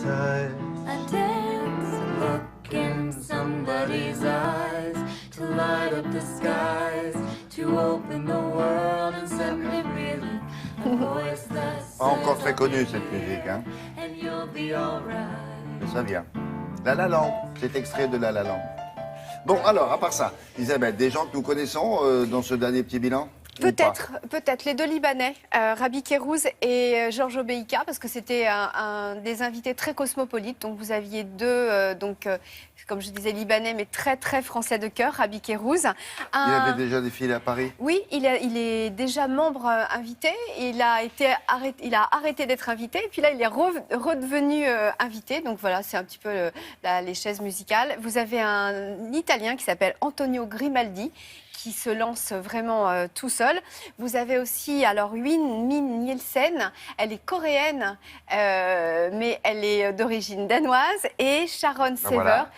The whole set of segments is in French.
size. A dance, look in somebody's eyes, to light up the skies, to open the world and set me reeling. A voice that Pas encore says très I'll connue be cette musique, hein. and you'll be alright. Mais ça vient. La La Land, c'est extrait de La La Land. Bon, alors, à part ça, Isabelle, des gens que nous connaissons dans ce dernier petit bilan? Peut-être les deux Libanais, Rabbi Kérouz et Georges Obeïka, parce que c'était des invités très cosmopolites. Donc vous aviez deux, comme je disais, Libanais, mais très très français de cœur, Rabbi Kérouz. Il avait déjà défilé à Paris? Oui, il est déjà membre invité. Il a arrêté d'être invité, et puis là il est redevenu invité. Donc voilà, c'est un petit peu les chaises musicales. Vous avez un Italien qui s'appelle Antonio Grimaldi, qui se lance vraiment tout seul. Vous avez aussi, alors, Huynh Min Nielsen, elle est coréenne, mais elle est d'origine danoise, et Sharon Sever. Voilà.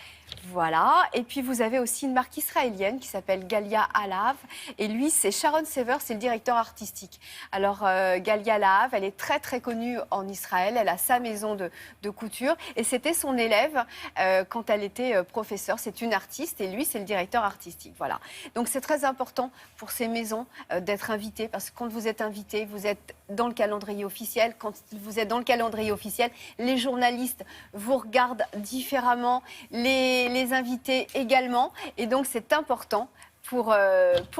Voilà, et puis vous avez aussi une marque israélienne qui s'appelle Galia Alav, et lui, c'est Sharon Sever, c'est le directeur artistique. Alors, Galia Alav, elle est très très connue en Israël, elle a sa maison de couture, et c'était son élève quand elle était professeure. C'est une artiste, et lui, c'est le directeur artistique. Voilà. Donc c'est très important pour ces maisons d'être invité, parce que quand vous êtes invité, vous êtes dans le calendrier officiel. Quand vous êtes dans le calendrier officiel, les journalistes vous regardent différemment, les invités également, et donc c'est important pour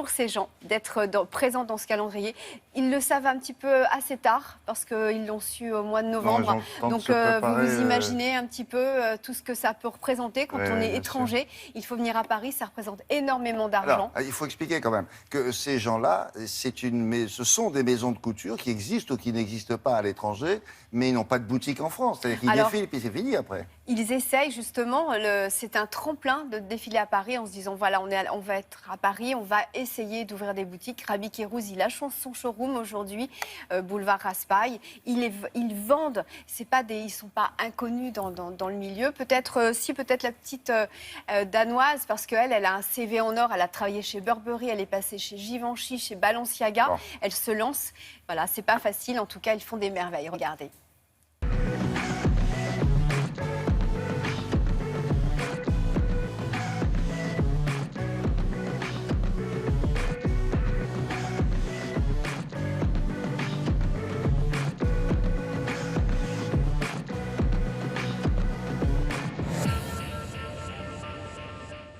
ces gens d'être présents dans ce calendrier. Ils le savent un petit peu assez tard, parce qu'ils l'ont su au mois de novembre. Donc vous imaginez un petit peu tout ce que ça peut représenter quand on est étranger. Il faut venir à Paris, ça représente énormément d'argent. Il faut expliquer quand même que ces gens-là, ce sont des maisons de couture qui existent ou qui n'existent pas à l'étranger, mais ils n'ont pas de boutique en France. C'est-à-dire qu'ils défilent, puis c'est fini après. Ils essayent justement, c'est un tremplin de défiler à Paris en se disant, voilà, on va être à Paris, on va essayer d'ouvrir des boutiques. Rabbi Kérouz, il a son showroom aujourd'hui, boulevard Raspail. Ils vendent, ils ne sont pas inconnus dans le milieu. Peut-être la petite danoise, parce qu'elle a un CV en or, elle a travaillé chez Burberry, elle est passée chez Givenchy, chez Balenciaga. Oh. Elle se lance. Voilà, c'est pas facile, en tout cas, ils font des merveilles. Regardez.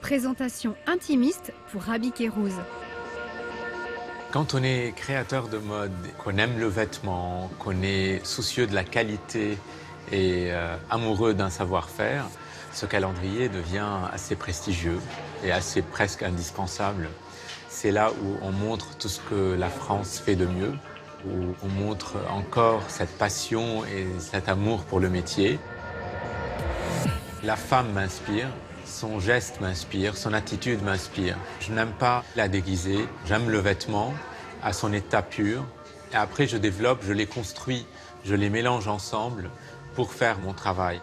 Présentation intimiste pour Rabbi Kérouz. Quand on est créateur de mode, qu'on aime le vêtement, qu'on est soucieux de la qualité et amoureux d'un savoir-faire, ce calendrier devient assez prestigieux et assez presque indispensable. C'est là où on montre tout ce que la France fait de mieux, où on montre encore cette passion et cet amour pour le métier. La femme m'inspire. Son geste m'inspire, son attitude m'inspire. Je n'aime pas la déguiser, j'aime le vêtement à son état pur. Et après, je développe, je les construis, je les mélange ensemble pour faire mon travail.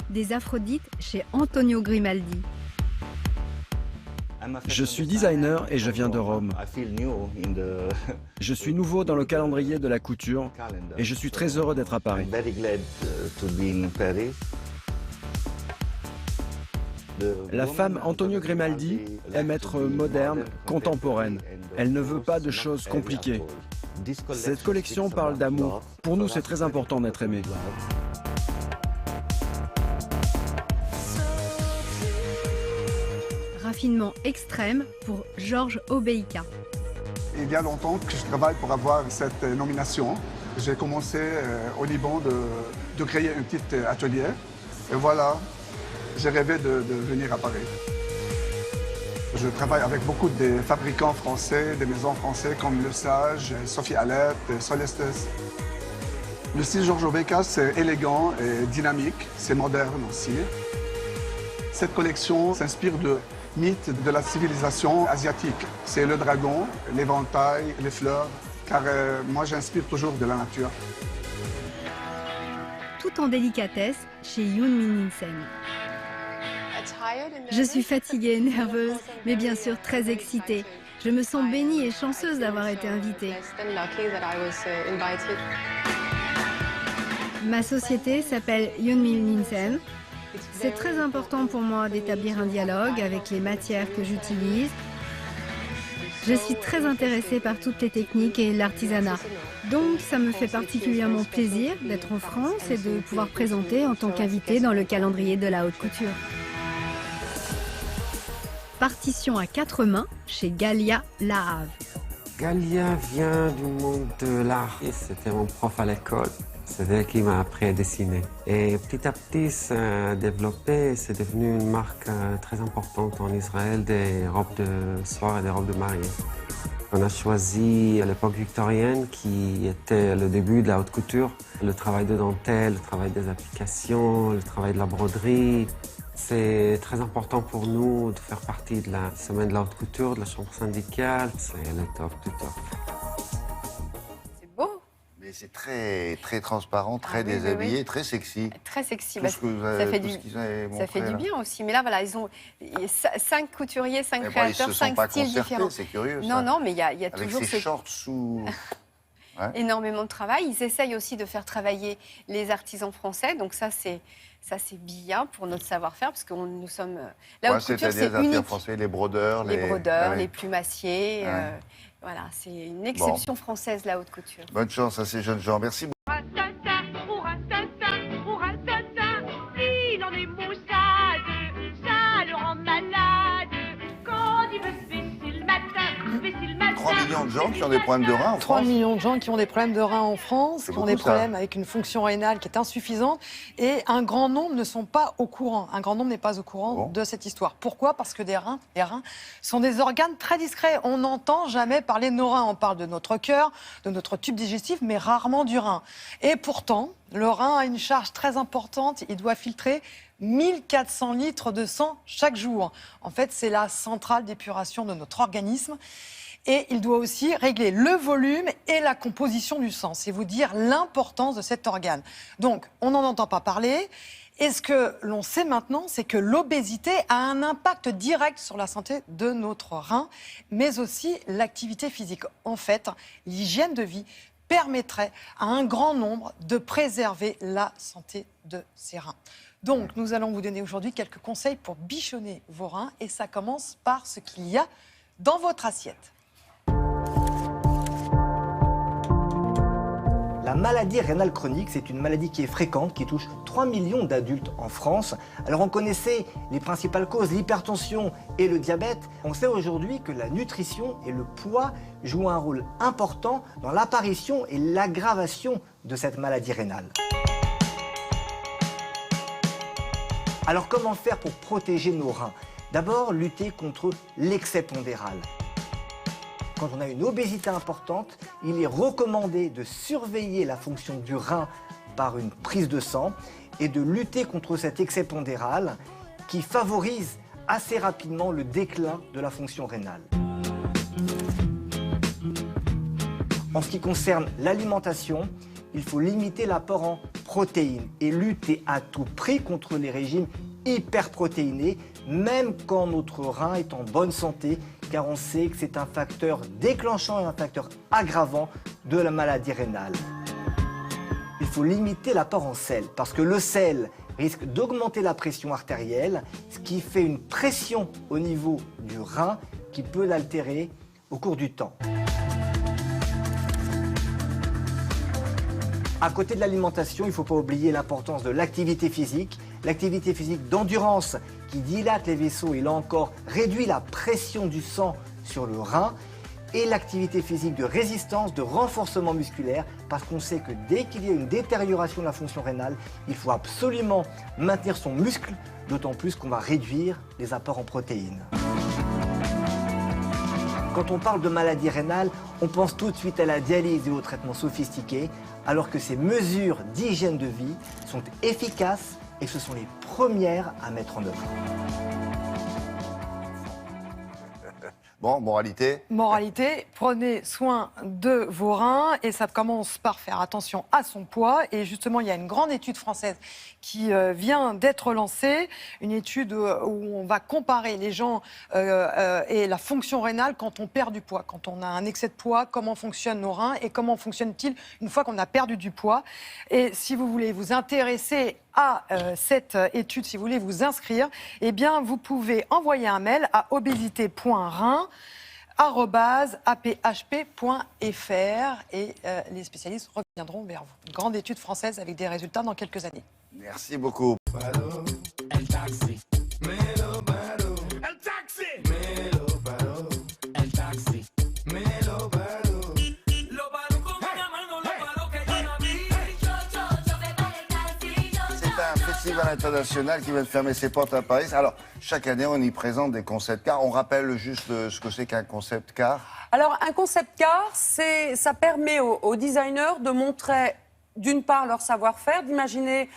Des Aphrodites chez Antonio Grimaldi. Je suis designer et je viens de Rome. Je suis nouveau dans le calendrier de la couture et je suis très heureux d'être à Paris. La femme Antonio Grimaldi aime être moderne, contemporaine. Elle ne veut pas de choses compliquées. Cette collection parle d'amour. Pour nous, c'est très important d'être aimé. Raffinement extrême pour Georges Obeïka. Il y a longtemps que je travaille pour avoir cette nomination. J'ai commencé au Liban de créer un petit atelier. Et voilà, j'ai rêvé de venir à Paris. Je travaille avec beaucoup de fabricants français, des maisons françaises comme Le Sage, Sophie Alep, Solestes. Le style Georges Obeïka, c'est élégant et dynamique, c'est moderne aussi. Cette collection s'inspire de mythes de la civilisation asiatique. C'est le dragon, l'éventail, les fleurs, car moi j'inspire toujours de la nature. Tout en délicatesse chez Huynh Min Nielsen. Je suis fatiguée et nerveuse, mais bien sûr très excitée. Je me sens bénie et chanceuse d'avoir été invitée. Ma société s'appelle Yunmin Linsen. C'est très important pour moi d'établir un dialogue avec les matières que j'utilise. Je suis très intéressée par toutes les techniques et l'artisanat. Donc ça me fait particulièrement plaisir d'être en France et de pouvoir présenter en tant qu'invitée dans le calendrier de la haute couture. Partition à 4 mains chez Galia Lahave. Galia vient du monde de l'art. C'était mon prof à l'école. C'est elle qui m'a appris à dessiner. Et petit à petit, ça a développé. C'est devenu une marque très importante en Israël des robes de soir et des robes de mariée. On a choisi à l'époque victorienne, qui était le début de la haute couture, le travail de dentelle, le travail des applications, le travail de la broderie. C'est très important pour nous de faire partie de la semaine de la haute couture, de la chambre syndicale. C'est le top du top. C'est beau. Mais c'est très, très transparent, très déshabillé, très sexy. Très sexy. Tout ce que vous avez- ça fait tout du, ce qu'ils avaient ça montré, fait du là. bien aussi. Mais là, voilà, ils ont 5 couturiers, 5 Mais bon, créateurs, ils se 5 sont pas styles concertés, différents. c'est curieux, ça. Non, non, mais il y a Avec toujours ces shorts sous... Ouais. énormément de travail. Ils essayent aussi de faire travailler les artisans français. Donc ça, c'est bien pour notre savoir-faire, parce que nous sommes... La Ouais, haute couture, c'est-à-dire c'est les artisans unique. français, les brodeurs, Les brodeurs, Ouais. les plumassiers. Ouais. Voilà, c'est une exception française, la haute couture. Bonne chance à ces jeunes gens. Merci beaucoup. Il en est maussade, ça le rend malade. Quand il veut se baisser le matin, 3 millions de gens qui ont des problèmes de reins en 3 France. millions de gens qui ont des problèmes de reins en France, C'est qui ont des beaucoup, ça. problèmes avec une fonction rénale qui est insuffisante, et un grand nombre ne sont pas au courant. Un grand nombre n'est pas au courant Bon. de cette histoire. Pourquoi ? Parce que les reins sont des organes très discrets. On n'entend jamais parler de nos reins. On parle de notre cœur, de notre tube digestif, mais rarement du rein. Et pourtant, le rein a une charge très importante. Il doit filtrer 1400 litres de sang chaque jour. En fait, c'est la centrale d'épuration de notre organisme. Et il doit aussi régler le volume et la composition du sang. C'est vous dire l'importance de cet organe. Donc, on n'en entend pas parler. Et ce que l'on sait maintenant, c'est que l'obésité a un impact direct sur la santé de notre rein, mais aussi l'activité physique. En fait, l'hygiène de vie permettrait à un grand nombre de préserver la santé de ses reins. Donc, nous allons vous donner aujourd'hui quelques conseils pour bichonner vos reins. Et ça commence par ce qu'il y a dans votre assiette. La maladie rénale chronique, c'est une maladie qui est fréquente, qui touche 3 millions d'adultes en France. Alors on connaissait les principales causes, l'hypertension et le diabète. On sait aujourd'hui que la nutrition et le poids jouent un rôle important dans l'apparition et l'aggravation de cette maladie rénale. Alors comment faire pour protéger nos reins? D'abord, lutter contre l'excès pondéral. Quand on a une obésité importante, il est recommandé de surveiller la fonction du rein par une prise de sang et de lutter contre cet excès pondéral qui favorise assez rapidement le déclin de la fonction rénale. En ce qui concerne l'alimentation, il faut limiter l'apport en protéines et lutter à tout prix contre les régimes hyperprotéinés, même quand notre rein est en bonne santé, car on sait que c'est un facteur déclenchant et un facteur aggravant de la maladie rénale. Il faut limiter l'apport en sel, parce que le sel risque d'augmenter la pression artérielle, ce qui fait une pression au niveau du rein qui peut l'altérer au cours du temps. À côté de l'alimentation, il ne faut pas oublier l'importance de l'activité physique d'endurance qui dilate les vaisseaux et là encore réduit la pression du sang sur le rein, et l'activité physique de résistance, de renforcement musculaire, parce qu'on sait que dès qu'il y a une détérioration de la fonction rénale, il faut absolument maintenir son muscle, d'autant plus qu'on va réduire les apports en protéines. Quand on parle de maladie rénale, on pense tout de suite à la dialyse et aux traitements sophistiqués, alors que ces mesures d'hygiène de vie sont efficaces et ce sont les premières à mettre en œuvre. Bon, moralité. Moralité, prenez soin de vos reins et ça commence par faire attention à son poids. Et justement, il y a une grande étude française qui vient d'être lancée, une étude où on va comparer les gens et la fonction rénale quand on perd du poids. Quand on a un excès de poids, comment fonctionnent nos reins et comment fonctionnent-ils une fois qu'on a perdu du poids. Et si vous voulez vous intéresser à cette étude, si vous voulez vous inscrire, eh bien, vous pouvez envoyer un mail à obésité.rein@aphp.fr et les spécialistes reviendront vers vous. Une grande étude française avec des résultats dans quelques années. Merci beaucoup. Festival international qui vient de fermer ses portes à Paris. Alors, chaque année, on y présente des concept cars. On rappelle juste ce que c'est qu'un concept car. Alors, un concept car, ça permet aux designers de montrer, d'une part, leur savoir-faire, d'imaginer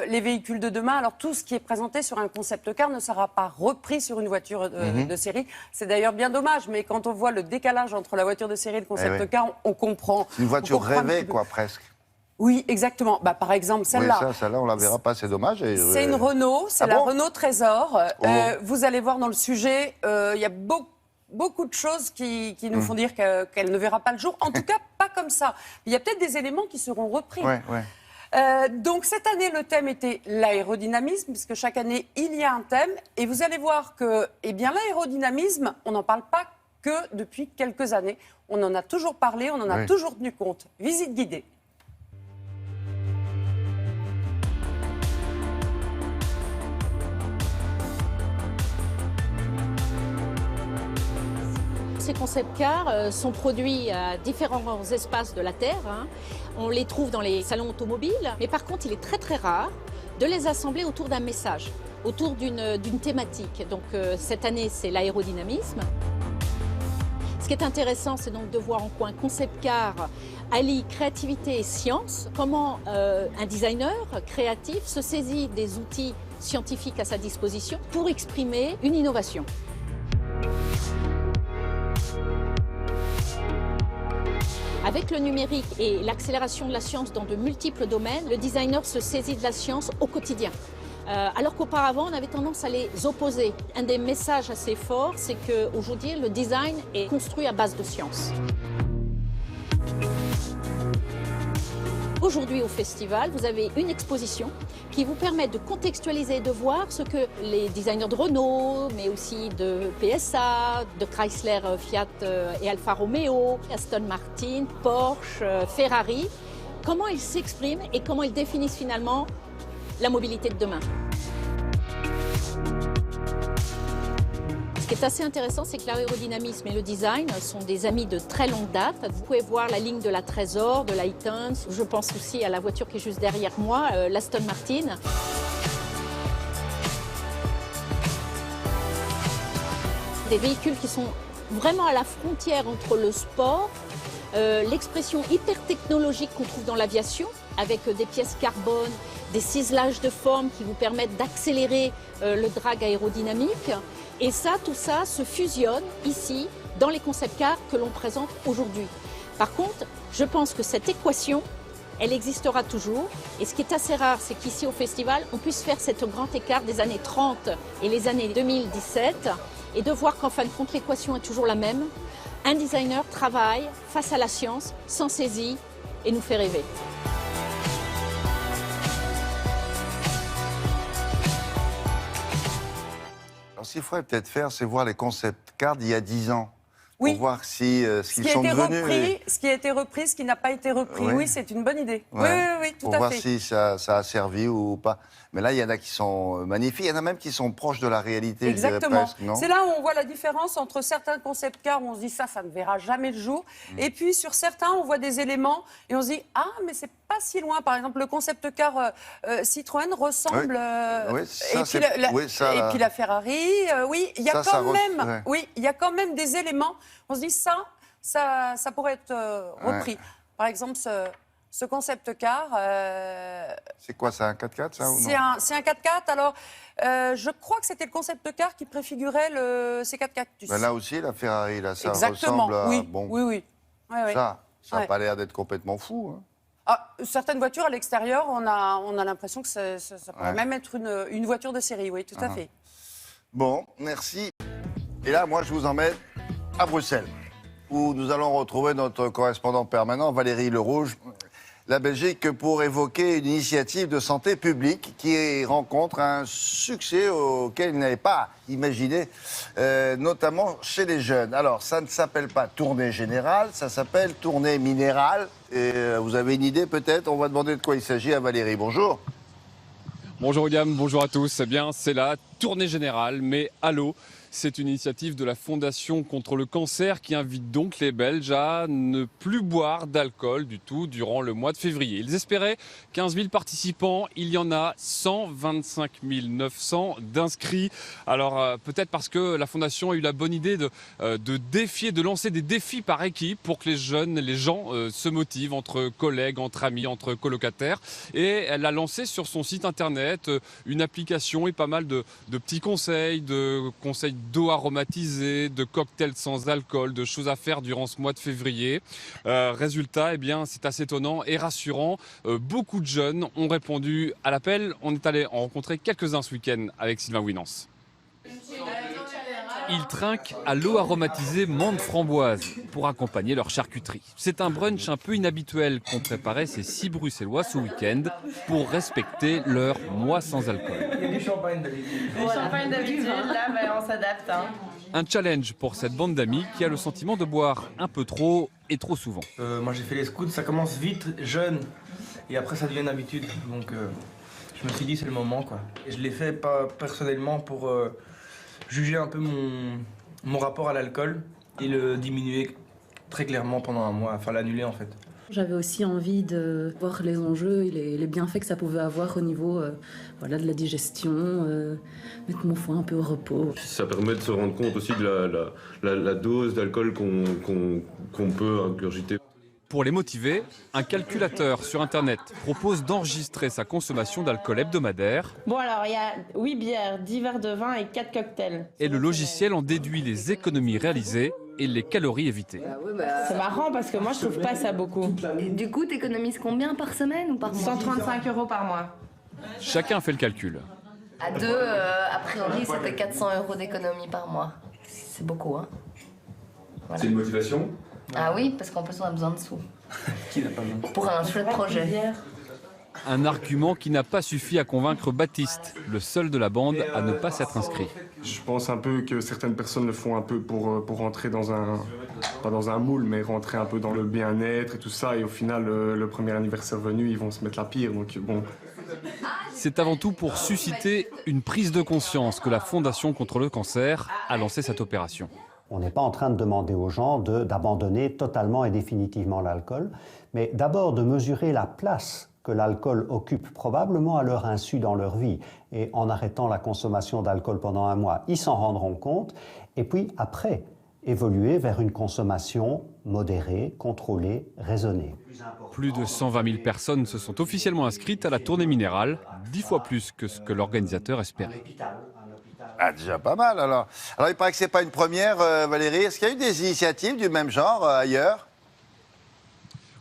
les véhicules de demain. Alors, tout ce qui est présenté sur un concept car ne sera pas repris sur une voiture de série. C'est d'ailleurs bien dommage, mais quand on voit le décalage entre la voiture de série et le concept car, on comprend. C'est une voiture rêvée, quoi, presque. Oui, exactement. Bah, par exemple, celle-là. Oui, celle-là, on la verra pas, c'est dommage. C'est une Renault, c'est la Renault Trésor. Vous allez voir dans le sujet, il y a beaucoup de choses qui nous font dire qu'elle ne verra pas le jour. En tout cas, pas comme ça. Il y a peut-être des éléments qui seront repris. Donc cette année, le thème était l'aérodynamisme, puisque chaque année, il y a un thème. Et vous allez voir que l'aérodynamisme, on n'en parle pas que depuis quelques années. On en a toujours parlé, on en a toujours tenu compte. Visite guidée. Ces concept cars sont produits à différents espaces de la Terre. On les trouve dans les salons automobiles, mais par contre, il est très rare de les assembler autour d'un message, autour d'une thématique. Donc cette année, c'est l'aérodynamisme. Ce qui est intéressant, c'est donc de voir en quoi un concept car allie créativité et science, comment un designer créatif se saisit des outils scientifiques à sa disposition pour exprimer une innovation. Avec le numérique et l'accélération de la science dans de multiples domaines, le designer se saisit de la science au quotidien. Alors qu'auparavant, on avait tendance à les opposer. Un des messages assez forts, c'est qu'aujourd'hui, le design est construit à base de science. Aujourd'hui au festival, vous avez une exposition qui vous permet de contextualiser et de voir ce que les designers de Renault, mais aussi de PSA, de Chrysler, Fiat et Alfa Romeo, Aston Martin, Porsche, Ferrari, comment ils s'expriment et comment ils définissent finalement la mobilité de demain. Ce qui est assez intéressant, c'est que l'aérodynamisme et le design sont des amis de très longue date. Vous pouvez voir la ligne de la Trésor, de la Eaton. Je pense aussi à la voiture qui est juste derrière moi, l'Aston Martin. Des véhicules qui sont vraiment à la frontière entre le sport, l'expression hyper technologique qu'on trouve dans l'aviation, avec des pièces carbone, des ciselages de forme qui vous permettent d'accélérer le drag aérodynamique. Et ça, tout ça se fusionne ici dans les concept cars que l'on présente aujourd'hui. Par contre, je pense que cette équation, elle existera toujours. Et ce qui est assez rare, c'est qu'ici au festival, on puisse faire cet grand écart des années 30 et les années 2017 et de voir qu'en fin de compte, l'équation est toujours la même. Un designer travaille face à la science, s'en saisit et nous fait rêver. Alors, ce qu'il faudrait peut-être faire, c'est voir les concept cars d'il y a 10 ans. Oui. Pour voir si, ce qu'ils sont devenus. Ce qui a été repris, ce qui n'a pas été repris. Oui, c'est une bonne idée. Ouais. Oui, tout pour à voir fait. si ça a servi ou pas. Mais là, il y en a qui sont magnifiques. Il y en a même qui sont proches de la réalité. Exactement. Presque, non ? C'est là où on voit la différence entre certains concept cars où on se dit ça ne verra jamais le jour. Et puis sur certains, on voit des éléments et on se dit ah, mais c'est pas si loin. Par exemple, le concept car Citroën ressemble. Et puis la Ferrari. Oui, il y a quand même. Oui, il y a quand même des éléments. On se dit ça pourrait être repris. Par exemple, ce concept car. C'est quoi, c'est un 4x4 ça ou non? C'est un 4x4. Alors, je crois que c'était le concept car qui préfigurait le C4 Cactus. Ben là aussi, la Ferrari, là, ça Exactement, ressemble à... oui, Bon, oui. ça n'a Ouais. pas l'air d'être complètement fou. Hein. Ah, certaines voitures à l'extérieur, on a l'impression que ça pourrait Ouais. même être une voiture de série, oui, tout à fait. Bon, merci. Et là, moi, je vous emmène à Bruxelles, où nous allons retrouver notre correspondant permanent, Valérie Lerouge, la Belgique, pour évoquer une initiative de santé publique qui rencontre un succès auquel il n'avait pas imaginé, notamment chez les jeunes. Alors, ça ne s'appelle pas tournée générale, ça s'appelle tournée minérale. Et vous avez une idée peut-être? On va demander de quoi il s'agit à Valérie. Bonjour. Bonjour William, bonjour à tous. Eh bien, c'est la tournée générale, mais allô, c'est une initiative de la Fondation contre le cancer qui invite donc les Belges à ne plus boire d'alcool du tout durant le mois de février. Ils espéraient 15 000 participants, il y en a 125 900 d'inscrits. Alors peut-être parce que la Fondation a eu la bonne idée de lancer des défis par équipe pour que les gens se motivent entre collègues, entre amis, entre colocataires. Et elle a lancé sur son site internet une application et pas mal de petits conseils d'eau aromatisée, de cocktails sans alcool, de choses à faire durant ce mois de février. Résultat, eh bien, c'est assez étonnant et rassurant. Beaucoup de jeunes ont répondu à l'appel. On est allé en rencontrer quelques-uns ce week-end avec Sylvain Winans. Ils trinquent à l'eau aromatisée menthe framboise pour accompagner leur charcuterie. C'est un brunch un peu inhabituel qu'ont préparé ces 6 Bruxellois ce week-end pour respecter leur mois sans alcool. Il y a du champagne d'habitude. Du champagne d'habitude, là, on s'adapte. Hein. Un challenge pour cette bande d'amis qui a le sentiment de boire un peu trop et trop souvent. Moi j'ai fait les scouts, ça commence vite, jeune, et après ça devient une habitude. Donc je me suis dit c'est le moment quoi. Et je l'ai fait pas personnellement pour juger un peu mon rapport à l'alcool et le diminuer très clairement pendant un mois, enfin l'annuler en fait. J'avais aussi envie de voir les enjeux et les bienfaits que ça pouvait avoir au niveau de la digestion, mettre mon foie un peu au repos. Ça permet de se rendre compte aussi de la dose d'alcool qu'on peut ingurgiter. Pour les motiver, un calculateur sur Internet propose d'enregistrer sa consommation d'alcool hebdomadaire. Bon alors, il y a 8 bières, 10 verres de vin et 4 cocktails. Et le logiciel en déduit les économies réalisées et les calories évitées. C'est marrant parce que moi je trouve pas ça beaucoup. Et du coup, t'économises combien par semaine ou par mois? 135 € par mois. Chacun fait le calcul. À deux, a priori, ça fait 400 € d'économie par mois. C'est beaucoup, hein. Voilà. C'est une motivation? Ah oui, parce qu'en plus on a besoin de sous. Qui n'a pas besoin? Pour un chouette projet. Un argument qui n'a pas suffi à convaincre Baptiste, le seul de la bande à ne pas s'être inscrit. Je pense un peu que certaines personnes le font un peu pour rentrer dans un, pas dans un moule, mais rentrer un peu dans le bien-être et tout ça. Et au final, le premier anniversaire venu, ils vont se mettre la pire. Donc bon. C'est avant tout pour susciter une prise de conscience que la Fondation contre le cancer a lancé cette opération. On n'est pas en train de demander aux gens d'abandonner totalement et définitivement l'alcool, mais d'abord de mesurer la place que l'alcool occupe probablement à leur insu dans leur vie. Et en arrêtant la consommation d'alcool pendant un mois, ils s'en rendront compte. Et puis après, évoluer vers une consommation modérée, contrôlée, raisonnée. Plus de 120 000 personnes se sont officiellement inscrites à la tournée minérale, 10 fois plus que ce que l'organisateur espérait. Ah, déjà pas mal alors. Alors il paraît que c'est pas une première, Valérie. Est-ce qu'il y a eu des initiatives du même genre ailleurs?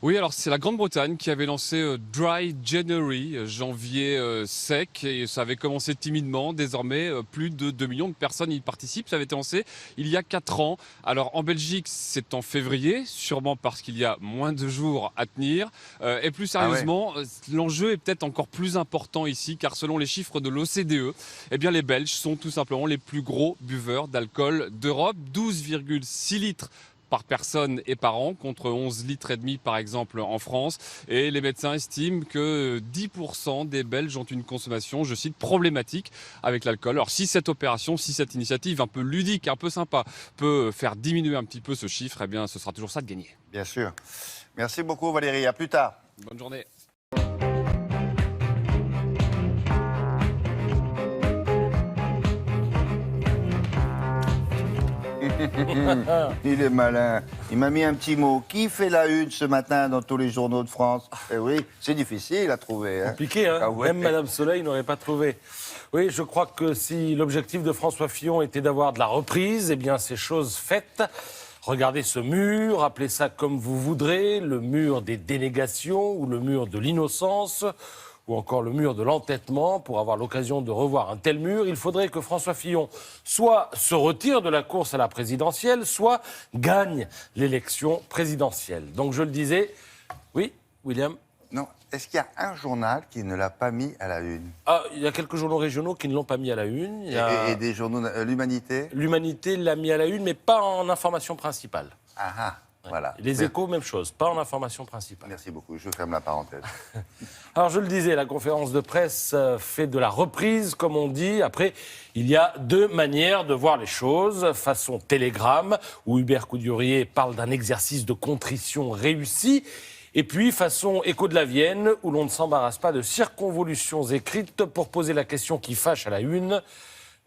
Oui, alors c'est la Grande-Bretagne qui avait lancé Dry January, janvier sec, et ça avait commencé timidement. Désormais, plus de 2 millions de personnes y participent. Ça avait été lancé il y a 4 ans. Alors en Belgique, c'est en février, sûrement parce qu'il y a moins de jours à tenir. Et plus sérieusement, l'enjeu est peut-être encore plus important ici, car selon les chiffres de l'OCDE, eh bien les Belges sont tout simplement les plus gros buveurs d'alcool d'Europe, 12,6 litres par personne et par an, contre 11 litres et demi par exemple en France. Et les médecins estiment que 10% des Belges ont une consommation, je cite, problématique avec l'alcool. Alors si cette opération, si cette initiative un peu ludique, un peu sympa, peut faire diminuer un petit peu ce chiffre, eh bien ce sera toujours ça de gagner. Bien sûr. Merci beaucoup Valérie, à plus tard. Bonne journée. Il est malin. Il m'a mis un petit mot. Qui fait la une ce matin dans tous les journaux de France? Eh oui, c'est difficile à trouver. Hein. Compliqué, hein. Ah ouais. Même Madame Soleil n'aurait pas trouvé. Oui, je crois que si l'objectif de François Fillon était d'avoir de la reprise, eh bien, c'est chose faite. Regardez ce mur, appelez ça comme vous voudrez, le mur des dénégations ou le mur de l'innocence ou encore le mur de l'entêtement. Pour avoir l'occasion de revoir un tel mur, il faudrait que François Fillon soit se retire de la course à la présidentielle, soit gagne l'élection présidentielle. Donc je le disais, oui, William? Non, est-ce qu'il y a un journal qui ne l'a pas mis à la une? Ah, il y a quelques journaux régionaux qui ne l'ont pas mis à la une. Il y a... et des journaux... L'Humanité? L'Humanité l'a mis à la une, mais pas en information principale. Ah ah, voilà. Les Échos, même chose, pas en information principale. Merci beaucoup, je ferme la parenthèse. Alors, je le disais, la conférence de presse fait de la reprise, comme on dit. Après, il y a deux manières de voir les choses. Façon télégramme, où Hubert Coudurier parle d'un exercice de contrition réussi. Et puis, façon Écho de la Vienne, où l'on ne s'embarrasse pas de circonvolutions écrites pour poser la question qui fâche à la une.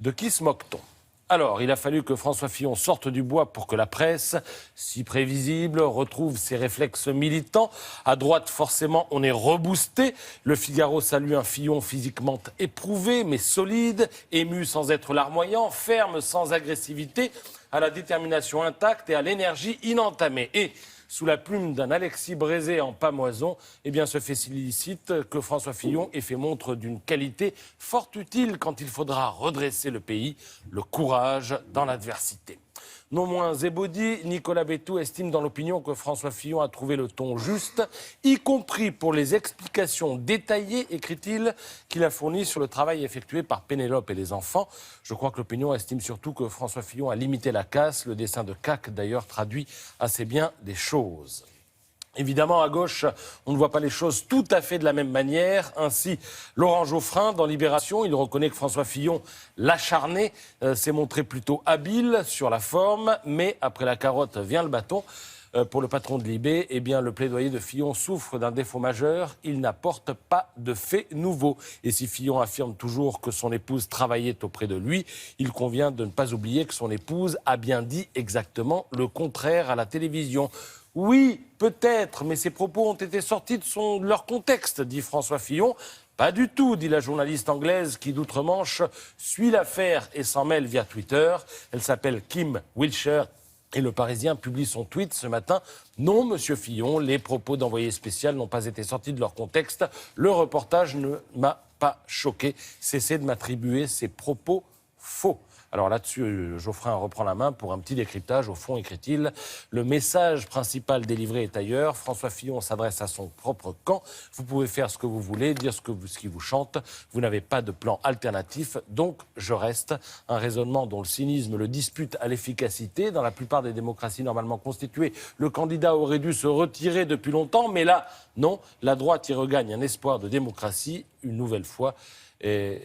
De qui se moque-t-on? Alors, il a fallu que François Fillon sorte du bois pour que la presse, si prévisible, retrouve ses réflexes militants. À droite, forcément, on est reboosté. Le Figaro salue un Fillon physiquement éprouvé, mais solide, ému sans être larmoyant, ferme sans agressivité, à la détermination intacte et à l'énergie inentamée. Et sous la plume d'un Alexis Brézé en pamoison, eh bien, se félicite que François Fillon ait fait montre d'une qualité fort utile quand il faudra redresser le pays, le courage dans l'adversité. Non moins ébaudi, Nicolas Bétou estime dans l'opinion que François Fillon a trouvé le ton juste, y compris pour les explications détaillées, écrit-il, qu'il a fournies sur le travail effectué par Pénélope et les enfants. Je crois que l'opinion estime surtout que François Fillon a limité la casse. Le dessin de Cac, d'ailleurs, traduit assez bien des choses. Évidemment, à gauche, on ne voit pas les choses tout à fait de la même manière. Ainsi, Laurent Geoffrin, dans Libération, il reconnaît que François Fillon, l'acharné, s'est montré plutôt habile sur la forme, mais après la carotte vient le bâton. Pour le patron de Libé, eh bien, le plaidoyer de Fillon souffre d'un défaut majeur. Il n'apporte pas de faits nouveaux. Et si Fillon affirme toujours que son épouse travaillait auprès de lui, il convient de ne pas oublier que son épouse a bien dit exactement le contraire à la télévision. Oui, peut-être, mais ces propos ont été sortis de leur contexte, dit François Fillon. Pas du tout, dit la journaliste anglaise qui, d'outre-Manche, suit l'affaire et s'en mêle via Twitter. Elle s'appelle Kim Wilshire et le Parisien publie son tweet ce matin. Non, monsieur Fillon, les propos d'envoyé spécial n'ont pas été sortis de leur contexte. Le reportage ne m'a pas choqué. Cessez de m'attribuer ces propos faux. Alors là-dessus, Geoffrin reprend la main pour un petit décryptage. Au fond, écrit-il, le message principal délivré est ailleurs. François Fillon s'adresse à son propre camp. Vous pouvez faire ce que vous voulez, dire ce qui vous chante. Vous n'avez pas de plan alternatif, donc je reste. Un raisonnement dont le cynisme le dispute à l'efficacité. Dans la plupart des démocraties normalement constituées, le candidat aurait dû se retirer depuis longtemps. Mais là, non, la droite y regagne un espoir de démocratie, une nouvelle fois. Et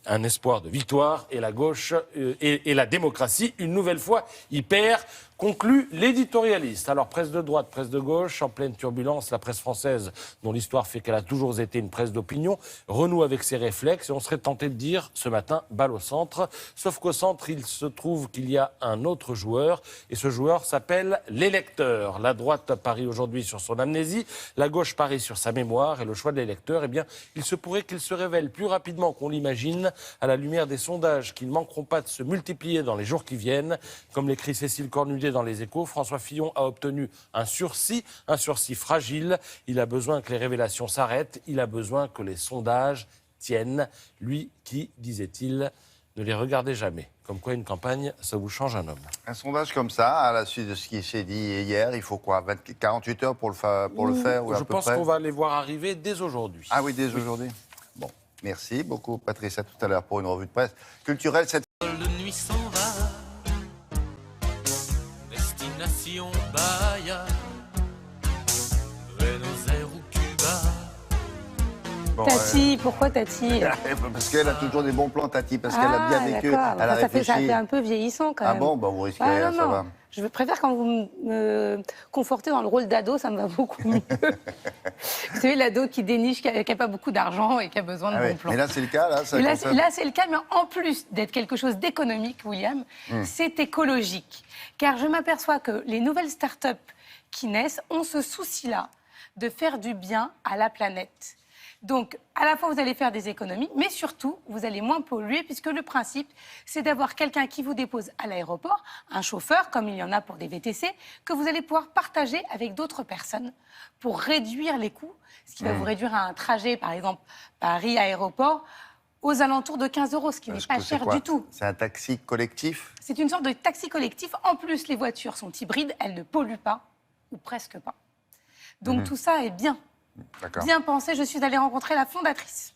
un espoir de victoire, et la gauche et la démocratie, une nouvelle fois, y perd, conclut l'éditorialiste. Alors, presse de droite, presse de gauche, en pleine turbulence, la presse française, dont l'histoire fait qu'elle a toujours été une presse d'opinion, renoue avec ses réflexes, et on serait tenté de dire, ce matin, balle au centre. Sauf qu'au centre, il se trouve qu'il y a un autre joueur, et ce joueur s'appelle l'électeur. La droite parie aujourd'hui sur son amnésie, la gauche parie sur sa mémoire, et le choix de l'électeur, eh bien, il se pourrait qu'il se révèle plus rapidement qu'on l'imagine, à la lumière des sondages qui ne manqueront pas de se multiplier dans les jours qui viennent. Comme l'écrit Cécile Cornudet dans Les Échos, François Fillon a obtenu un sursis fragile. Il a besoin que les révélations s'arrêtent, il a besoin que les sondages tiennent. Lui qui, disait-il, ne les regardait jamais. Comme quoi une campagne, ça vous change un homme. Un sondage comme ça, à la suite de ce qui s'est dit hier, il faut quoi, 48 heures pour le faire ou Je pense qu'on va les voir arriver dès aujourd'hui. Ah oui, dès aujourd'hui. Bon, merci beaucoup Patrice, à tout à l'heure pour une revue de presse culturelle. De nuit s'en va, destination Bahia, Buenos Aires ou Cuba. Bon, Tati, pourquoi Tati? Parce qu'elle a toujours des bons plans, Tati, parce qu'elle a bien vécu, elle a réfléchi. Ça fait un peu vieillissant quand même. Ah bon, bah vous risquez, non, ça non. va. Je préfère quand vous me confortez dans le rôle d'ado, ça me va beaucoup mieux. Vous savez, l'ado qui déniche, qui n'a pas beaucoup d'argent et qui a besoin de bons plans. Mais là, c'est le cas. Là, c'est le cas, mais en plus d'être quelque chose d'économique, William, c'est écologique. Car je m'aperçois que les nouvelles start-up qui naissent ont ce souci-là de faire du bien à la planète. Donc, à la fois, vous allez faire des économies, mais surtout, vous allez moins polluer, puisque le principe, c'est d'avoir quelqu'un qui vous dépose à l'aéroport, un chauffeur, comme il y en a pour des VTC, que vous allez pouvoir partager avec d'autres personnes pour réduire les coûts, ce qui va vous réduire un trajet, par exemple, Paris-aéroport, aux alentours de 15 €, ce qui n'est pas cher du tout. C'est un taxi collectif? C'est une sorte de taxi collectif. En plus, les voitures sont hybrides, elles ne polluent pas, ou presque pas. Donc, tout ça est bien. Bien pensé, je suis allée rencontrer la fondatrice.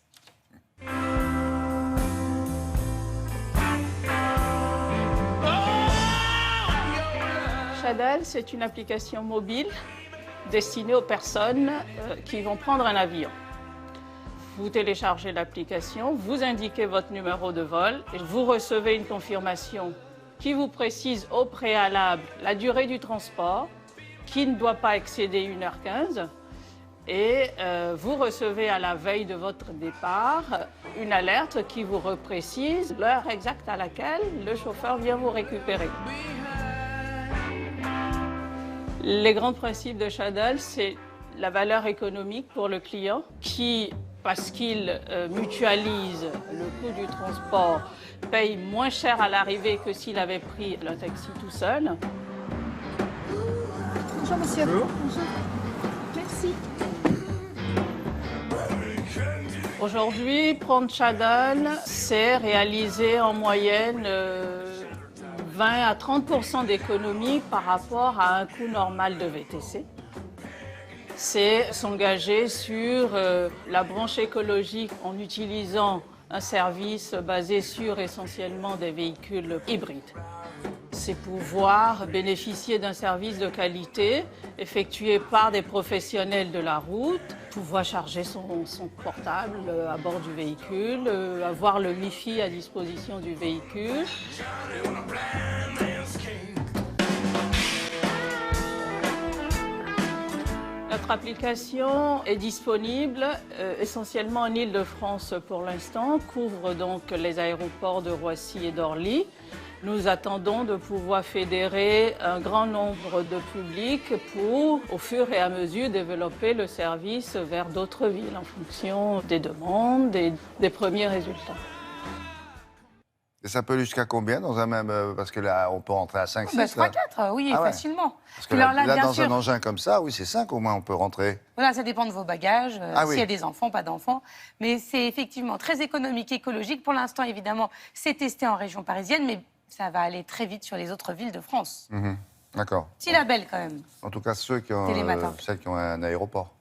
Shuttle, c'est une application mobile destinée aux personnes qui vont prendre un avion. Vous téléchargez l'application, vous indiquez votre numéro de vol et vous recevez une confirmation qui vous précise au préalable la durée du transport, qui ne doit pas excéder 1h15. Et vous recevez à la veille de votre départ une alerte qui vous reprécise l'heure exacte à laquelle le chauffeur vient vous récupérer. Les grands principes de Shuttle, c'est la valeur économique pour le client qui, parce qu'il mutualise le coût du transport, paye moins cher à l'arrivée que s'il avait pris le taxi tout seul. Bonjour monsieur. Bonjour. Merci. Aujourd'hui, prendre Shuttle, c'est réaliser en moyenne 20 à 30% d'économie par rapport à un coût normal de VTC. C'est s'engager sur la branche écologique en utilisant un service basé sur essentiellement des véhicules hybrides. C'est pouvoir bénéficier d'un service de qualité effectué par des professionnels de la route, pouvoir charger son portable à bord du véhicule, avoir le Wi-Fi à disposition du véhicule. Notre application est disponible essentiellement en Île-de-France pour l'instant, couvre donc les aéroports de Roissy et d'Orly. Nous attendons de pouvoir fédérer un grand nombre de publics pour, au fur et à mesure, développer le service vers d'autres villes en fonction des demandes et des premiers résultats. Et ça peut jusqu'à combien dans un même... Parce que là, on peut rentrer à 5, 6. Bah, 3-4, oui, facilement. Parce que là, dans sûr, un engin comme ça, oui, c'est 5 au moins, on peut rentrer. Voilà, ça dépend de vos bagages, s'il y a des enfants, pas d'enfants. Mais c'est effectivement très économique, écologique. Pour l'instant, évidemment, c'est testé en région parisienne, mais ça va aller très vite sur les autres villes de France. D'accord. Petit label, quand même. En tout cas, ceux qui ont un aéroport.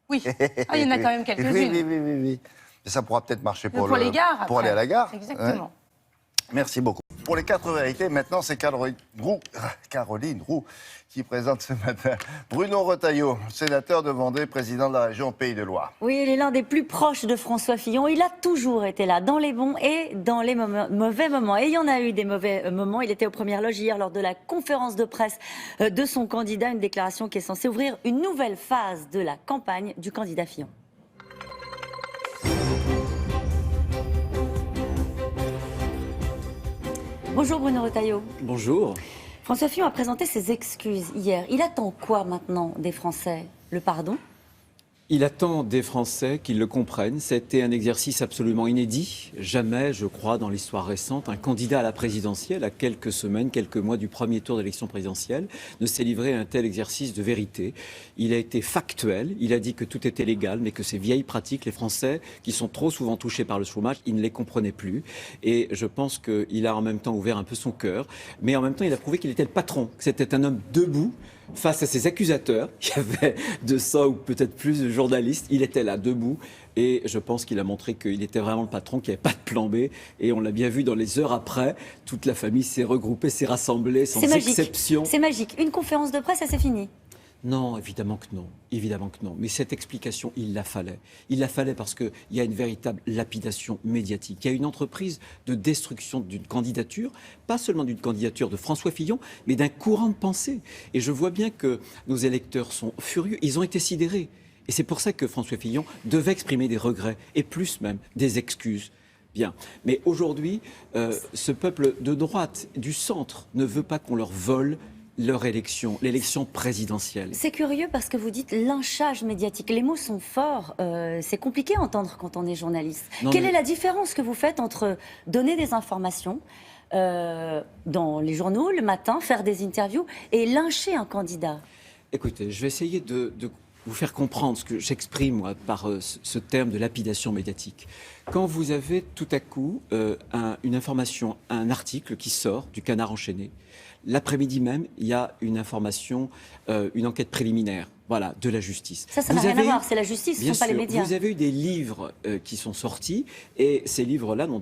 Oui, il y en a quand même quelques-unes. Oui. Et ça pourra peut-être marcher pour les gares, pour aller à la gare. Exactement. Ouais. Merci beaucoup. Pour les 4 vérités, maintenant, c'est Caroline Roux qui présente ce matin Bruno Retailleau, sénateur de Vendée, président de la région Pays de Loire. Oui, il est l'un des plus proches de François Fillon. Il a toujours été là, dans les bons et dans les mauvais moments. Et il y en a eu des mauvais moments. Il était aux premières loges hier lors de la conférence de presse de son candidat, une déclaration qui est censée ouvrir une nouvelle phase de la campagne du candidat Fillon. Bonjour Bruno Retailleau. Bonjour. François Fillon a présenté ses excuses hier. Il attend quoi maintenant des Français? Le pardon? Il attend des Français qu'ils le comprennent. C'était un exercice absolument inédit. Jamais, je crois, dans l'histoire récente, un candidat à la présidentielle, à quelques semaines, quelques mois du premier tour d'élection présidentielle, ne s'est livré à un tel exercice de vérité. Il a été factuel. Il a dit que tout était légal, mais que ces vieilles pratiques, les Français, qui sont trop souvent touchés par le chômage, ils ne les comprenaient plus. Et je pense qu'il a en même temps ouvert un peu son cœur. Mais en même temps, il a prouvé qu'il était le patron, que c'était un homme debout, face à ses accusateurs, il y avait 200 ou peut-être plus de journalistes, il était là, debout, et je pense qu'il a montré qu'il était vraiment le patron, qu'il n'y avait pas de plan B, et on l'a bien vu dans les heures après, toute la famille s'est regroupée, s'est rassemblée, sans exception. C'est magique. Une conférence de presse, ça c'est fini. Non, évidemment que non. Évidemment que non. Mais cette explication, il la fallait. Il la fallait parce qu'il y a une véritable lapidation médiatique. Il y a une entreprise de destruction d'une candidature, pas seulement d'une candidature de François Fillon, mais d'un courant de pensée. Et je vois bien que nos électeurs sont furieux. Ils ont été sidérés. Et c'est pour ça que François Fillon devait exprimer des regrets, et plus même des excuses. Bien. Mais aujourd'hui, ce peuple de droite, du centre, ne veut pas qu'on leur vole leur élection, l'élection présidentielle. C'est curieux parce que vous dites lynchage médiatique. Les mots sont forts. C'est compliqué à entendre quand on est journaliste. Quelle est la différence que vous faites entre donner des informations dans les journaux le matin, faire des interviews et lyncher un candidat? Écoutez, je vais essayer de vous faire comprendre ce que j'exprime moi par ce terme de lapidation médiatique. Quand vous avez tout à coup une information, un article qui sort du Canard enchaîné, l'après-midi même, il y a une information, une enquête préliminaire, voilà, de la justice. Ça n'a rien à voir, c'est la justice, ce ne sont pas les médias. Vous avez eu des livres qui sont sortis et ces livres-là n'ont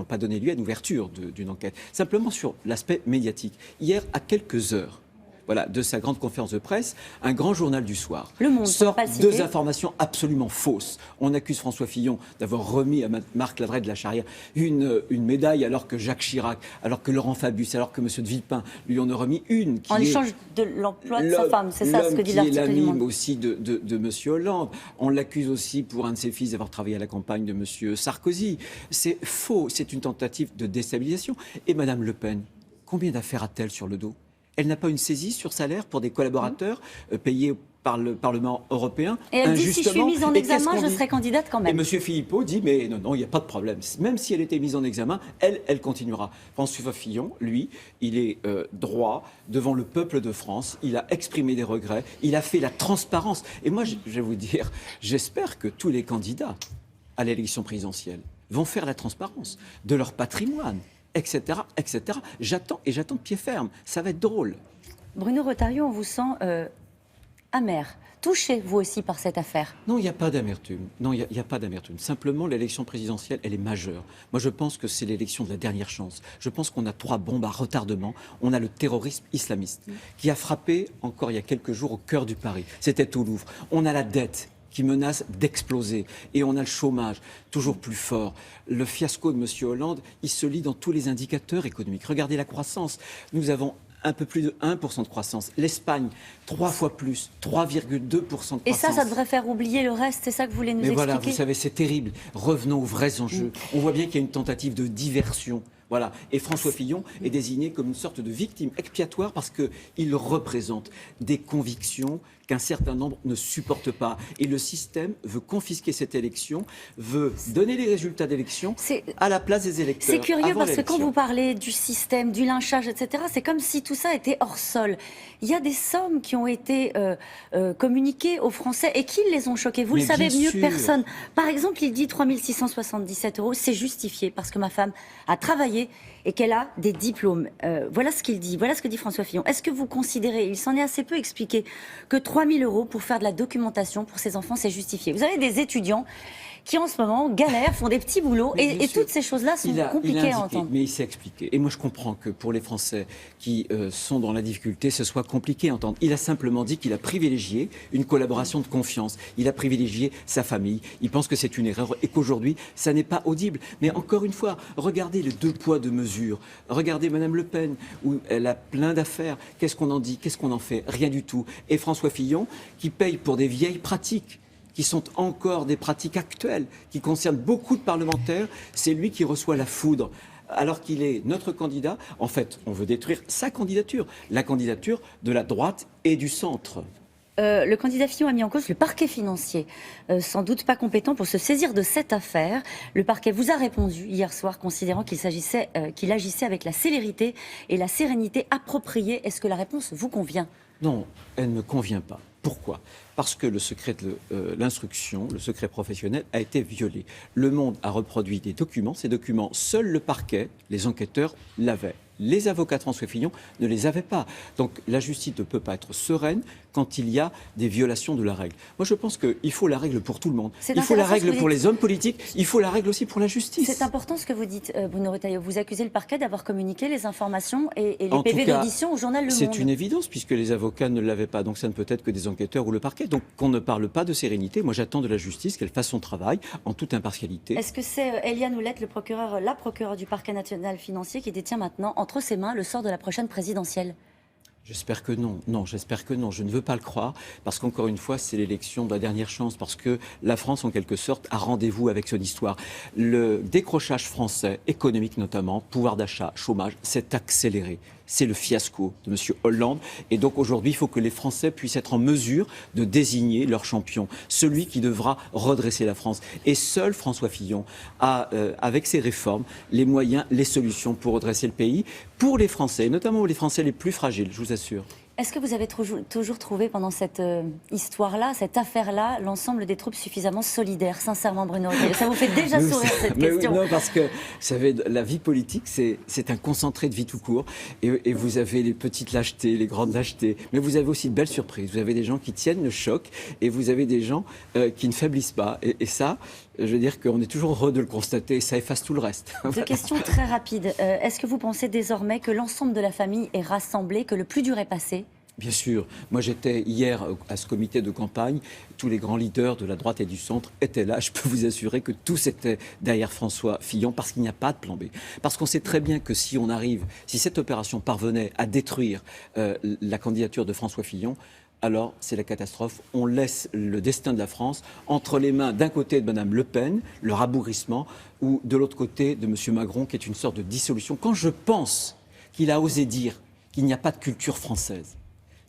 pas donné lieu à une ouverture d'une enquête. Simplement sur l'aspect médiatique. Hier, à quelques heures, voilà, de sa grande conférence de presse, un grand journal du soir Le Monde, sort deux informations absolument fausses. On accuse François Fillon d'avoir remis à Marc Ladret de la Charrière une médaille alors que Jacques Chirac, alors que Laurent Fabius, alors que M. de Villepin lui en a remis une. En échange de l'emploi de sa femme, c'est ça ce que dit l'article du Monde. L'ami aussi de M. Hollande. On l'accuse aussi pour un de ses fils d'avoir travaillé à la campagne de M. Sarkozy. C'est faux, c'est une tentative de déstabilisation. Et Mme Le Pen, combien d'affaires a-t-elle sur le dos ? Elle n'a pas une saisie sur salaire pour des collaborateurs payés par le Parlement européen. Et elle dit, si je suis mise en examen, je serai candidate quand même. Et M. Philippot dit, mais non, il n'y a pas de problème. Même si elle était mise en examen, elle continuera. François Fillon, lui, il est droit devant le peuple de France. Il a exprimé des regrets. Il a fait la transparence. Et moi, je vais vous dire, j'espère que tous les candidats à l'élection présidentielle vont faire la transparence de leur patrimoine, etc., etc. J'attends de pied ferme. Ça va être drôle. Bruno Retailleau, on vous sent amer. Touché, vous aussi, par cette affaire? Non, il n'y a pas d'amertume. Non, il n'y a pas d'amertume. Simplement, l'élection présidentielle, elle est majeure. Moi, je pense que c'est l'élection de la dernière chance. Je pense qu'on a 3 bombes à retardement. On a le terrorisme islamiste qui a frappé, encore il y a quelques jours, au cœur du Paris. C'était au Louvre. On a la dette qui menace d'exploser. Et on a le chômage toujours plus fort. Le fiasco de M. Hollande, il se lit dans tous les indicateurs économiques. Regardez la croissance. Nous avons un peu plus de 1% de croissance. L'Espagne, 3 fois plus, 3,2% de croissance. Et ça devrait faire oublier le reste, c'est ça que vous voulez nous expliquer? Mais voilà, vous savez, c'est terrible. Revenons aux vrais enjeux. On voit bien qu'il y a une tentative de diversion. Voilà. Et François Fillon est désigné comme une sorte de victime expiatoire parce qu'il représente des convictions qu'un certain nombre ne supportent pas. Et le système veut confisquer cette élection, veut donner les résultats d'élection à la place des électeurs. C'est curieux parce que quand vous parlez du système, du lynchage, etc., c'est comme si tout ça était hors sol. Il y a des sommes qui ont été communiquées aux Français et qui les ont choqués. Vous le savez mieux que personne. Par exemple, il dit 3 677 €, c'est justifié parce que ma femme a travaillé et qu'elle a des diplômes. Voilà ce qu'il dit, voilà ce que dit François Fillon. Est-ce que vous considérez, il s'en est assez peu expliqué, que 3 000 € pour faire de la documentation pour ses enfants, c'est justifié? Vous avez des étudiants qui en ce moment galèrent, font des petits boulots, et toutes ces choses-là sont compliquées à entendre. Mais il s'est expliqué. Et moi, je comprends que pour les Français qui sont dans la difficulté, ce soit compliqué à entendre. Il a simplement dit qu'il a privilégié une collaboration de confiance. Il a privilégié sa famille. Il pense que c'est une erreur et qu'aujourd'hui, ça n'est pas audible. Mais encore une fois, regardez les 2 poids, 2 mesures. Regardez Mme Le Pen, où elle a plein d'affaires. Qu'est-ce qu'on en dit? Qu'est-ce qu'on en fait? Rien du tout. Et François Fillon, qui paye pour des vieilles pratiques, qui sont encore des pratiques actuelles, qui concernent beaucoup de parlementaires, c'est lui qui reçoit la foudre. Alors qu'il est notre candidat, en fait, on veut détruire sa candidature, la candidature de la droite et du centre. Le candidat Fillon a mis en cause le parquet financier, sans doute pas compétent pour se saisir de cette affaire. Le parquet vous a répondu hier soir, considérant qu'il agissait avec la célérité et la sérénité appropriées. Est-ce que la réponse vous convient? Non, elle ne me convient pas. Pourquoi? Parce que le secret de l'instruction, le secret professionnel a été violé. Le Monde a reproduit des documents. Ces documents, seul le parquet, les enquêteurs l'avaient. Les avocats de François Fillon ne les avaient pas. Donc la justice ne peut pas être sereine quand il y a des violations de la règle. Moi, je pense qu'il faut la règle pour tout le monde. Il faut la règle pour les hommes politiques, il faut la règle aussi pour la justice. C'est important ce que vous dites, Bruno Retailleau. Vous accusez le parquet d'avoir communiqué les informations et les PV d'audition au journal Le Monde. C'est une évidence, puisque les avocats ne l'avaient pas. Donc ça ne peut être que des enquêteurs ou le parquet. Donc qu'on ne parle pas de sérénité. Moi, j'attends de la justice qu'elle fasse son travail en toute impartialité. Est-ce que c'est Eliane Houlette, la procureure du parquet national financier, qui détient maintenant entre ses mains le sort de la prochaine présidentielle ? J'espère que non. Non, j'espère que non. Je ne veux pas le croire, parce qu'encore une fois, c'est l'élection de la dernière chance, parce que la France, en quelque sorte, a rendez-vous avec son histoire. Le décrochage français, économique notamment, pouvoir d'achat, chômage, s'est accéléré. C'est le fiasco de M. Hollande. Et donc aujourd'hui, il faut que les Français puissent être en mesure de désigner leur champion, celui qui devra redresser la France. Et seul François Fillon a, avec ses réformes, les moyens, les solutions pour redresser le pays, pour les Français, notamment les Français les plus fragiles, je vous assure. Est-ce que vous avez toujours trouvé pendant cette histoire-là, cette affaire-là, l'ensemble des troupes suffisamment solidaires, sincèrement, Bruno Retailleau ? Ça vous fait déjà sourire cette question ? Oui, non, parce que, vous savez, la vie politique, c'est un concentré de vie tout court. Et vous avez les petites lâchetés, les grandes lâchetés. Mais vous avez aussi de belles surprises. Vous avez des gens qui tiennent le choc et vous avez des gens qui ne faiblissent pas. Et ça, je veux dire qu'on est toujours heureux de le constater et ça efface tout le reste. Deux questions très rapides. Est-ce que vous pensez désormais que l'ensemble de la famille est rassemblée, que le plus dur est passé ? Bien sûr. Moi, j'étais hier à ce comité de campagne. Tous les grands leaders de la droite et du centre étaient là. Je peux vous assurer que tous étaient derrière François Fillon parce qu'il n'y a pas de plan B. Parce qu'on sait très bien que si cette opération parvenait à détruire la candidature de François Fillon, alors c'est la catastrophe. On laisse le destin de la France entre les mains d'un côté de Mme Le Pen, le rabourrissement, ou de l'autre côté de M. Macron, qui est une sorte de dissolution. Quand je pense qu'il a osé dire qu'il n'y a pas de culture française,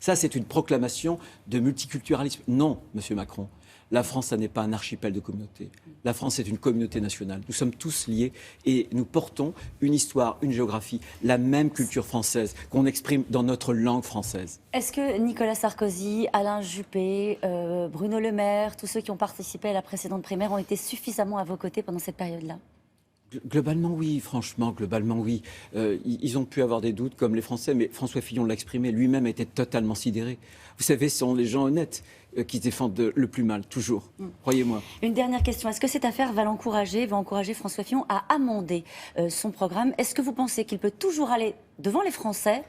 ça, c'est une proclamation de multiculturalisme. Non, Monsieur Macron, la France, ça n'est pas un archipel de communautés. La France, c'est une communauté nationale. Nous sommes tous liés et nous portons une histoire, une géographie, la même culture française qu'on exprime dans notre langue française. Est-ce que Nicolas Sarkozy, Alain Juppé, Bruno Le Maire, tous ceux qui ont participé à la précédente primaire ont été suffisamment à vos côtés pendant cette période-là ? Globalement, oui, franchement, globalement, oui. Ils ont pu avoir des doutes, comme les Français, mais François Fillon l'a exprimé, lui-même était totalement sidéré. Vous savez, ce sont les gens honnêtes qui défendent le plus mal, toujours, croyez-moi. Une dernière question, est-ce que cette affaire va encourager François Fillon à amender son programme ? Est-ce que vous pensez qu'il peut toujours aller devant les Français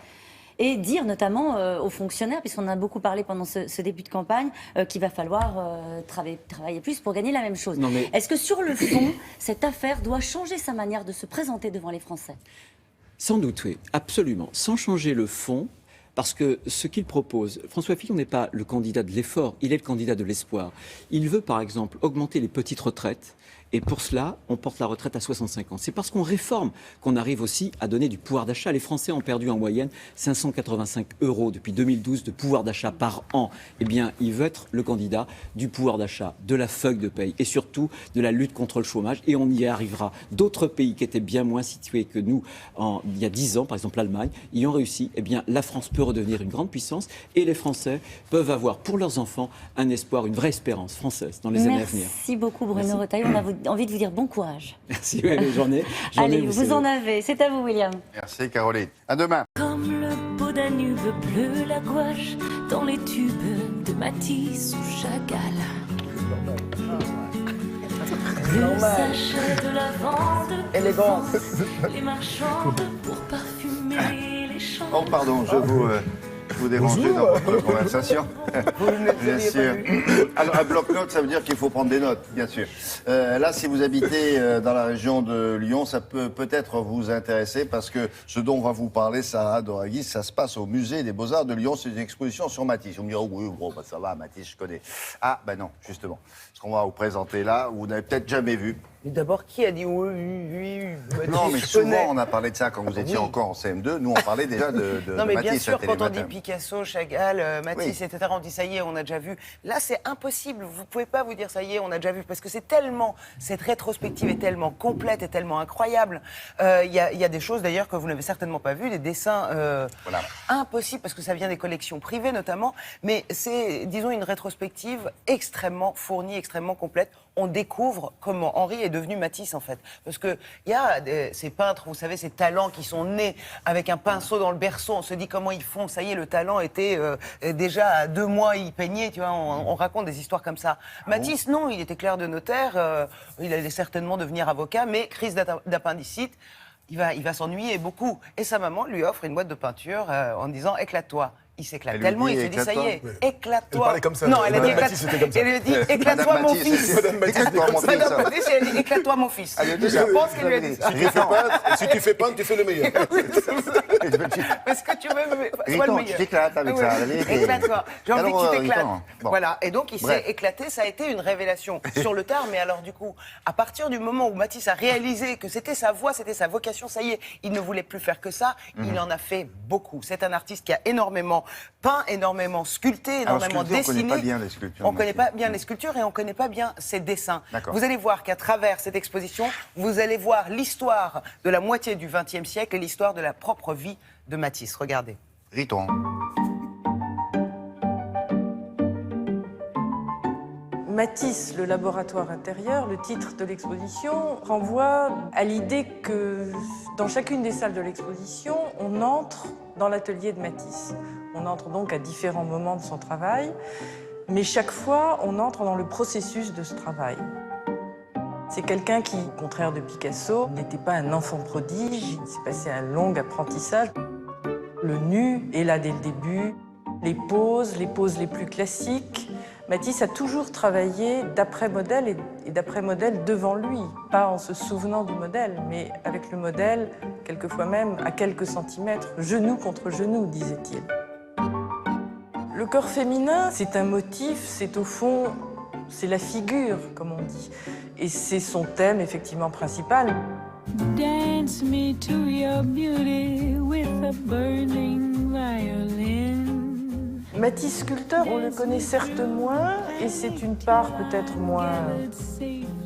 et dire notamment aux fonctionnaires, puisqu'on en a beaucoup parlé pendant ce début de campagne, qu'il va falloir travailler plus pour gagner la même chose. Est-ce que sur le fond, cette affaire doit changer sa manière de se présenter devant les Français ? Sans doute, oui, absolument. Sans changer le fond, parce que ce qu'il propose, François Fillon n'est pas le candidat de l'effort, il est le candidat de l'espoir. Il veut, par exemple, augmenter les petites retraites. Et pour cela, on porte la retraite à 65 ans. C'est parce qu'on réforme qu'on arrive aussi à donner du pouvoir d'achat. Les Français ont perdu en moyenne 585 € depuis 2012 de pouvoir d'achat par an. Eh bien, il veut être le candidat du pouvoir d'achat, de la feuille de paye et surtout de la lutte contre le chômage. Et on y arrivera. D'autres pays qui étaient bien moins situés que nous il y a 10 ans, par exemple l'Allemagne, y ont réussi. Eh bien, la France peut redevenir une grande puissance et les Français peuvent avoir pour leurs enfants un espoir, une vraie espérance française dans les années à venir. Merci beaucoup Bruno Retailleau. On a envie de vous dire bon courage. Merci, ouais, j'en ai. Allez, vous en avez. C'est à vous, William. Merci, Caroline. À demain. Comme le beau Danube bleu, la gouache dans les tubes de Matisse ou Chagall. Le sachet de lavande, élégant. Les marchandes pour parfumer les champs. Oh, pardon, je vous déranger dans votre conversation. Bien sûr. Alors, un bloc-notes, ça veut dire qu'il faut prendre des notes, bien sûr. Là, si vous habitez dans la région de Lyon, ça peut peut-être vous intéresser parce que ce dont on va vous parler, Sarah Doraghi, ça se passe au musée des Beaux-Arts de Lyon. C'est une exposition sur Matisse. Vous me direz, oui, bon, bah, ça va, Matisse, je connais. Ah, ben non, justement. Ce qu'on va vous présenter là, vous n'avez peut-être jamais vu. Mais d'abord, qui a dit oui, non, mais souvent, on a parlé de ça quand vous étiez encore en CM2. Nous, on parlait déjà de non, mais Matisse. bien sûr, quand on dit Picasso, Chagall, Matisse, oui. etc., on dit ça y est, on a déjà vu. Là, c'est impossible. Vous ne pouvez pas vous dire ça y est, on a déjà vu. Parce que c'est tellement, cette rétrospective est tellement complète et tellement incroyable. Il y a des choses d'ailleurs que vous n'avez certainement pas vues, des dessins impossibles, parce que ça vient des collections privées notamment. Mais c'est, disons, une rétrospective extrêmement fournie, extrêmement complète. On découvre comment Henri est devenu Matisse, en fait. Parce qu'il y a ces peintres, vous savez, ces talents qui sont nés avec un pinceau dans le berceau. On se dit comment ils font. Ça y est, le talent était déjà à 2 mois, il peignait, tu vois. On raconte des histoires comme ça. Matisse, non, il était clerc de notaire. Il allait certainement devenir avocat, mais crise d'appendicite. Il va s'ennuyer beaucoup. Et sa maman lui offre une boîte de peinture en disant « éclate-toi ». Il s'éclate tellement, il se dit « ça y est, éclate-toi ». Elle parlait comme ça. Non, elle a dit Elle lui dit « éclate-toi mon fils ». Madame Matisse, elle a dit « éclate-toi mon fils ». Je pense qu'elle lui a dit ça. Si tu fais peindre, tu fais le meilleur. Parce que tu veux sois le Riton, meilleur. tu t'éclates avec ça. Éclate-toi. J'ai envie que tu t'éclates. Riton, bon. Voilà. Et donc, il s'est éclaté. Ça a été une révélation sur le tard. Mais alors, du coup, à partir du moment où Matisse a réalisé que c'était sa voix, c'était sa vocation, ça y est, il ne voulait plus faire que ça. Il en a fait beaucoup. C'est un artiste qui a énormément peint, énormément sculpté, énormément dessiné. On ne connaît pas bien les sculptures. On ne connaît pas bien les sculptures et on ne connaît pas bien ses dessins. D'accord. Vous allez voir qu'à travers cette exposition, vous allez voir l'histoire de la moitié du XXe siècle et l'histoire de la propre vie de Matisse. Regardez. Riton. Matisse, le laboratoire intérieur, le titre de l'exposition, renvoie à l'idée que dans chacune des salles de l'exposition, on entre dans l'atelier de Matisse. On entre donc à différents moments de son travail, mais chaque fois, on entre dans le processus de ce travail. C'est quelqu'un qui, au contraire de Picasso, n'était pas un enfant prodige, il s'est passé un long apprentissage. Le nu est là dès le début, les poses les plus classiques. Matisse a toujours travaillé d'après modèle et d'après modèle devant lui, pas en se souvenant du modèle, mais avec le modèle, quelquefois même à quelques centimètres, genou contre genou, disait-il. Le corps féminin, c'est un motif, c'est au fond, c'est la figure, comme on dit. Et c'est son thème, effectivement, principal. Dance me to your beauty with a burning violin. Matisse sculpteur, on le connaît certes moins, et c'est une part peut-être moins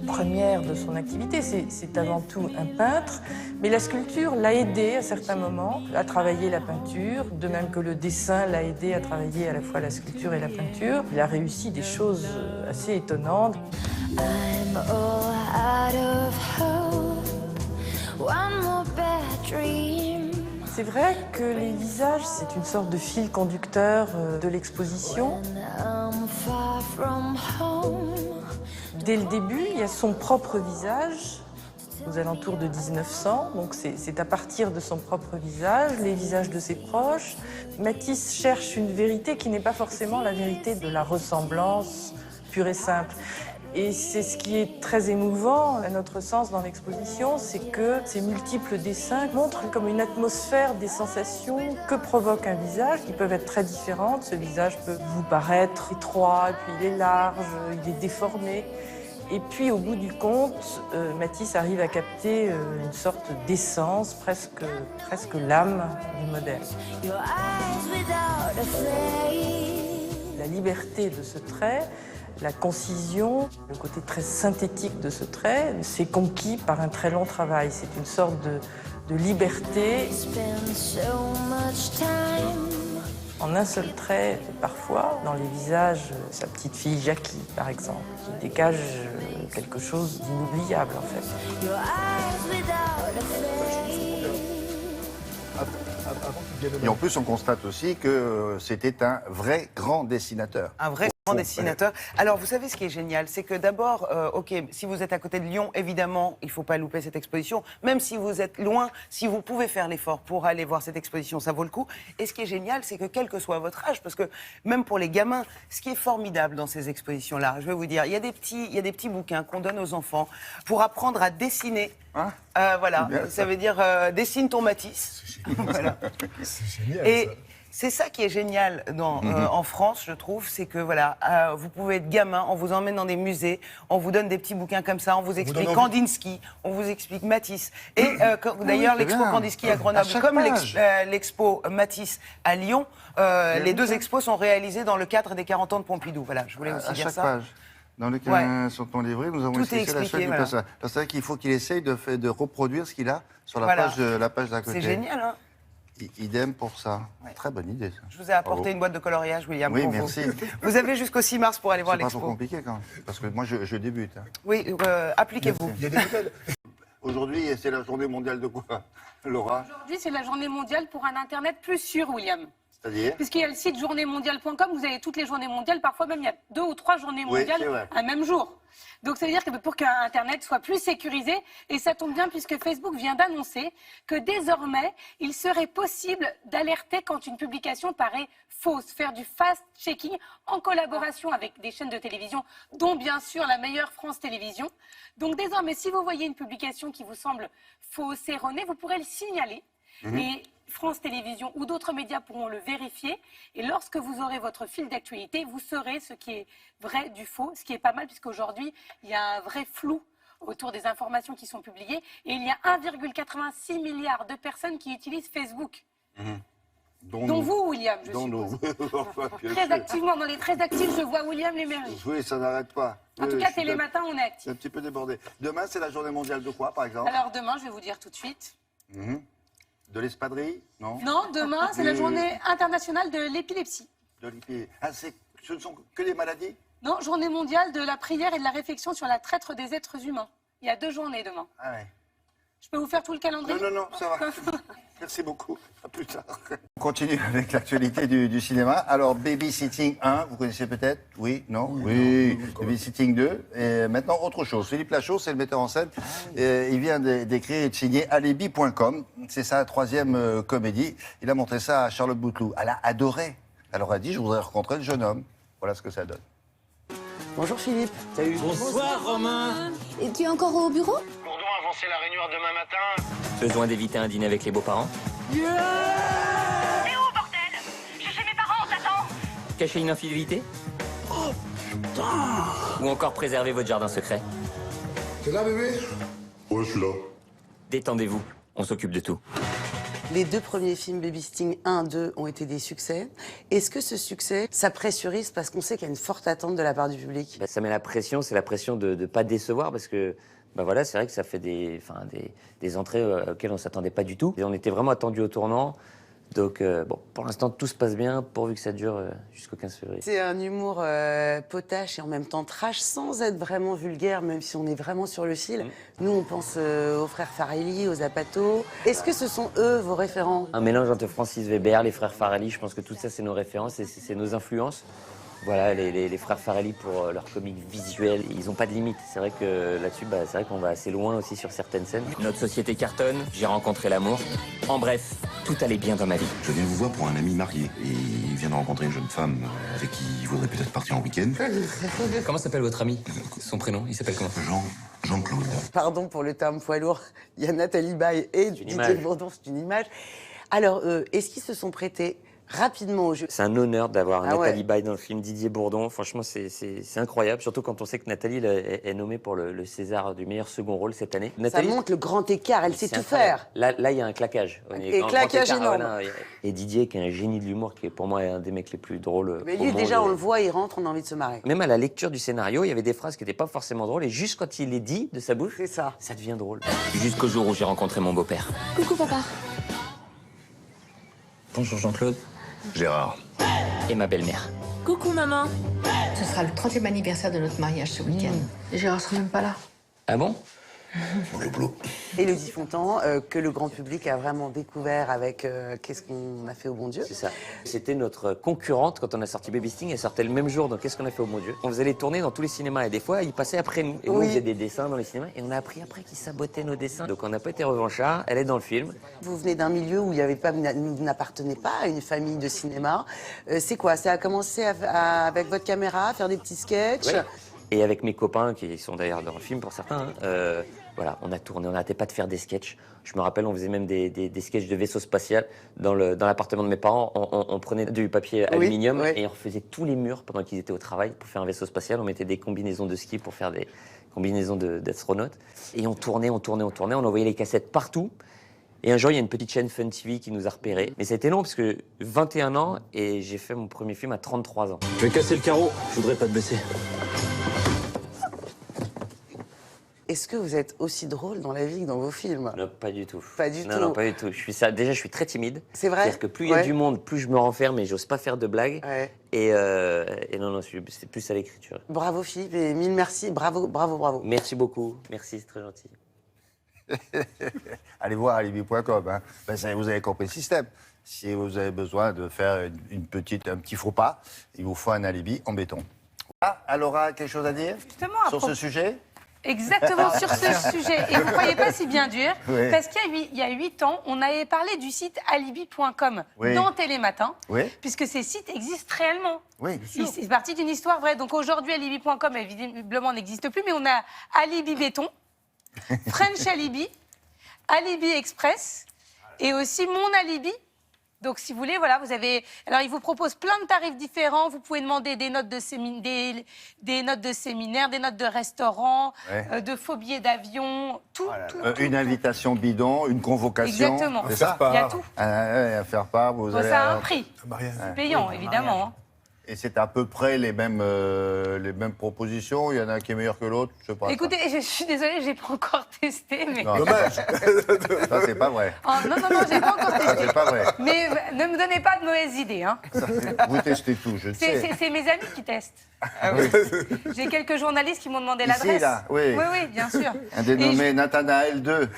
première de son activité. C'est avant tout un peintre, mais la sculpture l'a aidé à certains moments à travailler la peinture, de même que le dessin l'a aidé à travailler à la fois la sculpture et la peinture. Il a réussi des choses assez étonnantes. I'm all out of hope. One more bad dream. C'est vrai que les visages, c'est une sorte de fil conducteur de l'exposition. I'm far from home. Dès le début, il y a son propre visage, aux alentours de 1900, donc c'est à partir de son propre visage, les visages de ses proches. Matisse cherche une vérité qui n'est pas forcément la vérité de la ressemblance pure et simple. Et c'est ce qui est très émouvant, à notre sens, dans l'exposition, c'est que ces multiples dessins montrent comme une atmosphère des sensations que provoque un visage, qui peuvent être très différentes. Ce visage peut vous paraître étroit, et puis il est large, il est déformé. Et puis, au bout du compte, Matisse arrive à capter une sorte d'essence, presque l'âme du modèle. La liberté de ce trait, la concision, le côté très synthétique de ce trait, c'est conquis par un très long travail. C'est une sorte de liberté. En un seul trait, parfois, dans les visages, sa petite fille Jackie, par exemple, qui dégage quelque chose d'inoubliable, en fait. Et en plus, on constate aussi que c'était un vrai grand dessinateur. Un vrai grand dessinateur. Alors, vous savez ce qui est génial, c'est que d'abord, ok, si vous êtes à côté de Lyon, évidemment, il ne faut pas louper cette exposition. Même si vous êtes loin, si vous pouvez faire l'effort pour aller voir cette exposition, ça vaut le coup. Et ce qui est génial, c'est que quel que soit votre âge, parce que même pour les gamins, ce qui est formidable dans ces expositions-là, je vais vous dire, il y a des petits bouquins qu'on donne aux enfants pour apprendre à dessiner. Voilà, ça veut dire dessine ton Matisse. Voilà. C'est génial. Et ça. c'est ça qui est génial en France, je trouve, c'est que voilà, vous pouvez être gamin, on vous emmène dans des musées, on vous donne des petits bouquins comme ça, on vous explique Kandinsky, on vous explique Matisse. Et d'ailleurs, l'expo Kandinsky à Grenoble, comme l'expo Matisse à Lyon, les deux expos sont réalisés dans le cadre des 40 ans de Pompidou. Voilà, je voulais aussi dire ça. Page. Dans lequel sur ton livret, nous avons Tout est expliqué la chaîne du personnage. C'est vrai qu'il faut qu'il essaye de reproduire ce qu'il a sur la page d'à côté. C'est génial, hein. Idem pour ça. Très bonne idée. Ça. Je vous ai apporté une boîte de coloriage, William. Oui, pour merci. Vous avez jusqu'au 6 mars pour aller voir C'est pas l'expo. trop compliqué quand même, parce que moi je débute. Hein. Oui, appliquez-vous. Il y a des hôtels. Aujourd'hui, c'est la journée mondiale de quoi, Laura? Aujourd'hui, c'est la journée mondiale pour un Internet plus sûr, William. C'est-à-dire? Puisqu'il y a le site journéemondiale.com, vous avez toutes les journées mondiales, parfois même il y a 2 ou 3 journées Oui, mondiales c'est vrai. un même jour. Donc ça veut dire que pour qu'un Internet soit plus sécurisé, et ça tombe bien puisque Facebook vient d'annoncer que désormais, il serait possible d'alerter quand une publication paraît fausse, faire du fast-checking en collaboration avec des chaînes de télévision, dont bien sûr la meilleure France Télévisions. Donc désormais, si vous voyez une publication qui vous semble fausse, erronée, vous pourrez le signaler. Et France Télévisions ou d'autres médias pourront le vérifier. Et lorsque vous aurez votre fil d'actualité, vous saurez ce qui est vrai du faux, ce qui est pas mal puisqu'aujourd'hui, il y a un vrai flou autour des informations qui sont publiées. Et il y a 1,86 milliard de personnes qui utilisent Facebook. Dont vous, William, je suppose. Très activement, dans les très actifs, je vois William l'émerger. Oui, ça n'arrête pas. En tout cas, Télématin, on est actifs. C'est un petit peu débordé. Demain, c'est la journée mondiale de quoi, par exemple? Alors demain, je vais vous dire tout de suite. De l'espadrille? Non. Non, demain, c'est la journée internationale de l'épilepsie. De l'épilepsie. Ah, ce ne sont que des maladies? Non, journée mondiale de la prière et de la réflexion sur la traite des êtres humains. Il y a 2 journées demain. Ah ouais. Je peux vous faire tout le calendrier? Non, ça va. Merci beaucoup. À plus tard. On continue avec l'actualité du cinéma. Alors, Babysitting 1, vous connaissez peut-être? Oui? Non? Oui. Babysitting 2. Et maintenant, autre chose. Philippe Lachaud, c'est le metteur en scène. Il vient d'écrire et de signer Alibi.com. C'est sa 3e comédie. Il a montré ça à Charlotte Bouteloup. Elle a adoré. Elle leur a dit, je voudrais rencontrer le jeune homme. Voilà ce que ça donne. Bonjour Philippe. Salut. Bonsoir Romain. Et tu es encore au bureau? Bourdon a avancé la réunion à demain matin. Besoin d'éviter un dîner avec les beaux-parents? T'es où, bordel? Je suis chez mes parents, on t'attend. Cacher une infidélité? Oh, putain. Ou encore préserver votre jardin secret? T'es là, bébé? Ouais, je suis là. Détendez-vous, on s'occupe de tout. Les 2 premiers films Babysitting 1, 2 ont été des succès. Est-ce que ce succès, ça pressurise parce qu'on sait qu'il y a une forte attente de la part du public? Ça met la pression, c'est la pression de ne pas décevoir parce que voilà, c'est vrai que ça fait des entrées auxquelles on ne s'attendait pas du tout. Et on était vraiment attendu au tournant. Donc, pour l'instant, tout se passe bien, pourvu que ça dure jusqu'au 15 février. C'est un humour potache et en même temps trash, sans être vraiment vulgaire, même si on est vraiment sur le fil. Nous, on pense aux frères Farelli, aux Zapato. Est-ce que ce sont eux, vos référents? Un mélange entre Francis Weber, les frères Farelli, je pense que tout ça, c'est nos références et c'est nos influences. Voilà, les frères Farelli pour leur comique visuel, ils n'ont pas de limite. C'est vrai que là-dessus, c'est vrai qu'on va assez loin aussi sur certaines scènes. Notre société cartonne, j'ai rencontré l'amour. En bref, tout allait bien dans ma vie. Je viens vous voir pour un ami marié. Et il vient de rencontrer une jeune femme avec qui il voudrait peut-être partir en week-end. Comment s'appelle votre ami? Son prénom, il s'appelle comment? Jean-Claude. Pardon pour le terme poids lourd. Il y a Nathalie Baye et Didier Bourdon, c'est une image. Alors, est-ce qu'ils se sont prêtés rapidement au jeu? C'est un honneur d'avoir Nathalie Baye dans le film, Didier Bourdon. Franchement, c'est incroyable, surtout quand on sait que Nathalie est nommée pour le César du meilleur second rôle cette année. Nathalie, ça montre le grand écart, elle sait tout faire. Là, il y a un claquage. Et claquage énorme. Et Didier, qui est un génie de l'humour, qui est pour moi un des mecs les plus drôles. Mais lui, déjà, on le voit, il rentre, on a envie de se marrer. Même à la lecture du scénario, il y avait des phrases qui n'étaient pas forcément drôles, et juste quand il les dit de sa bouche, ça devient drôle. Jusqu'au jour où j'ai rencontré mon beau-père. Coucou papa. Bonjour Jean-Claude. Gérard. Et ma belle-mère. Coucou maman. Ce sera le 30e anniversaire de notre mariage ce week-end. Et Gérard sera même pas là. Ah bon? Élodie Fontan, que le grand public a vraiment découvert avec Qu'est-ce qu'on a fait au bon Dieu. C'est ça. C'était notre concurrente quand on a sorti Babysitting. Elle sortait le même jour dans Qu'est-ce qu'on a fait au bon Dieu. On faisait les tournées dans tous les cinémas et des fois, ils passaient après nous. Et nous, on faisait des dessins dans les cinémas et on a appris après qu'ils sabotaient nos dessins. Donc on n'a pas été revanchards. Elle est dans le film. Vous venez d'un milieu où il y avait pas, vous n'appartenez pas à une famille de cinéma. C'est quoi? Ça a commencé avec votre caméra, à faire des petits sketchs? Oui. Et avec mes copains, qui sont d'ailleurs dans le film pour certains, voilà, on a tourné, on n'arrêtait pas de faire des sketchs. Je me rappelle, on faisait même des sketchs de vaisseau spatial dans l'appartement de mes parents. On prenait du papier aluminium et on refaisait tous les murs pendant qu'ils étaient au travail pour faire un vaisseau spatial. On mettait des combinaisons de ski pour faire des combinaisons d'astronautes. Et on tournait, on envoyait les cassettes partout. Et un jour, il y a une petite chaîne Fun TV qui nous a repérés. Mais ça a été long parce que 21 ans et j'ai fait mon premier film à 33 ans. Je vais casser le carreau, je voudrais pas te blesser. est-ce que vous êtes aussi drôle dans la vie que dans vos films? Non, pas du tout. Pas du tout. Non, pas du tout. Déjà, je suis très timide. C'est vrai? C'est-à-dire que plus il y a du monde, plus je me renferme et j'ose pas faire de blagues. Ouais. Et non, c'est plus à l'écriture. Bravo Philippe et mille merci. Bravo. Merci beaucoup. Merci, c'est très gentil. Allez voir alibi.com. Hein. Vous avez compris le système. Si vous avez besoin de faire un petit faux pas, il vous faut un alibi en béton. Ah, Laura, quelque chose à dire sur ce sujet? Exactement, sur ce sujet. Et vous ne croyez pas si bien dur, Oui. parce qu'il y a 8 ans, on avait parlé du site alibi.com dans Télématin, puisque ces sites existent réellement. Oui, bien sûr. C'est parti d'une histoire vraie. Donc aujourd'hui, alibi.com, évidemment, n'existe plus, mais on a Alibi Béton, French Alibi, Alibi Express, et aussi Mon Alibi. Donc, si vous voulez, voilà, vous avez... Alors, il vous propose plein de tarifs différents. Vous pouvez demander des notes de séminaire, des notes de restaurant, de faux billets d'avion, tout. Une invitation bidon, une convocation. Exactement. C'est ça? Il y a tout. À faire part, vous allez... Ça a un prix. C'est payant, évidemment. Hein. Et c'est à peu près les mêmes propositions. Il y en a un qui est meilleur que l'autre. Je sais pas. Écoutez, je suis désolée, je n'ai pas encore testé. Mais... Dommage. Ça, c'est pas vrai. Oh, non, je n'ai pas encore testé. Ça, c'est pas vrai. Mais ne me donnez pas de mauvaises idées. Hein. Vous testez tout, je sais. C'est mes amis qui testent. Ah oui. J'ai quelques journalistes qui m'ont demandé Ici, l'adresse. là, oui. Oui, bien sûr. Un dénommé Nathanaël 2.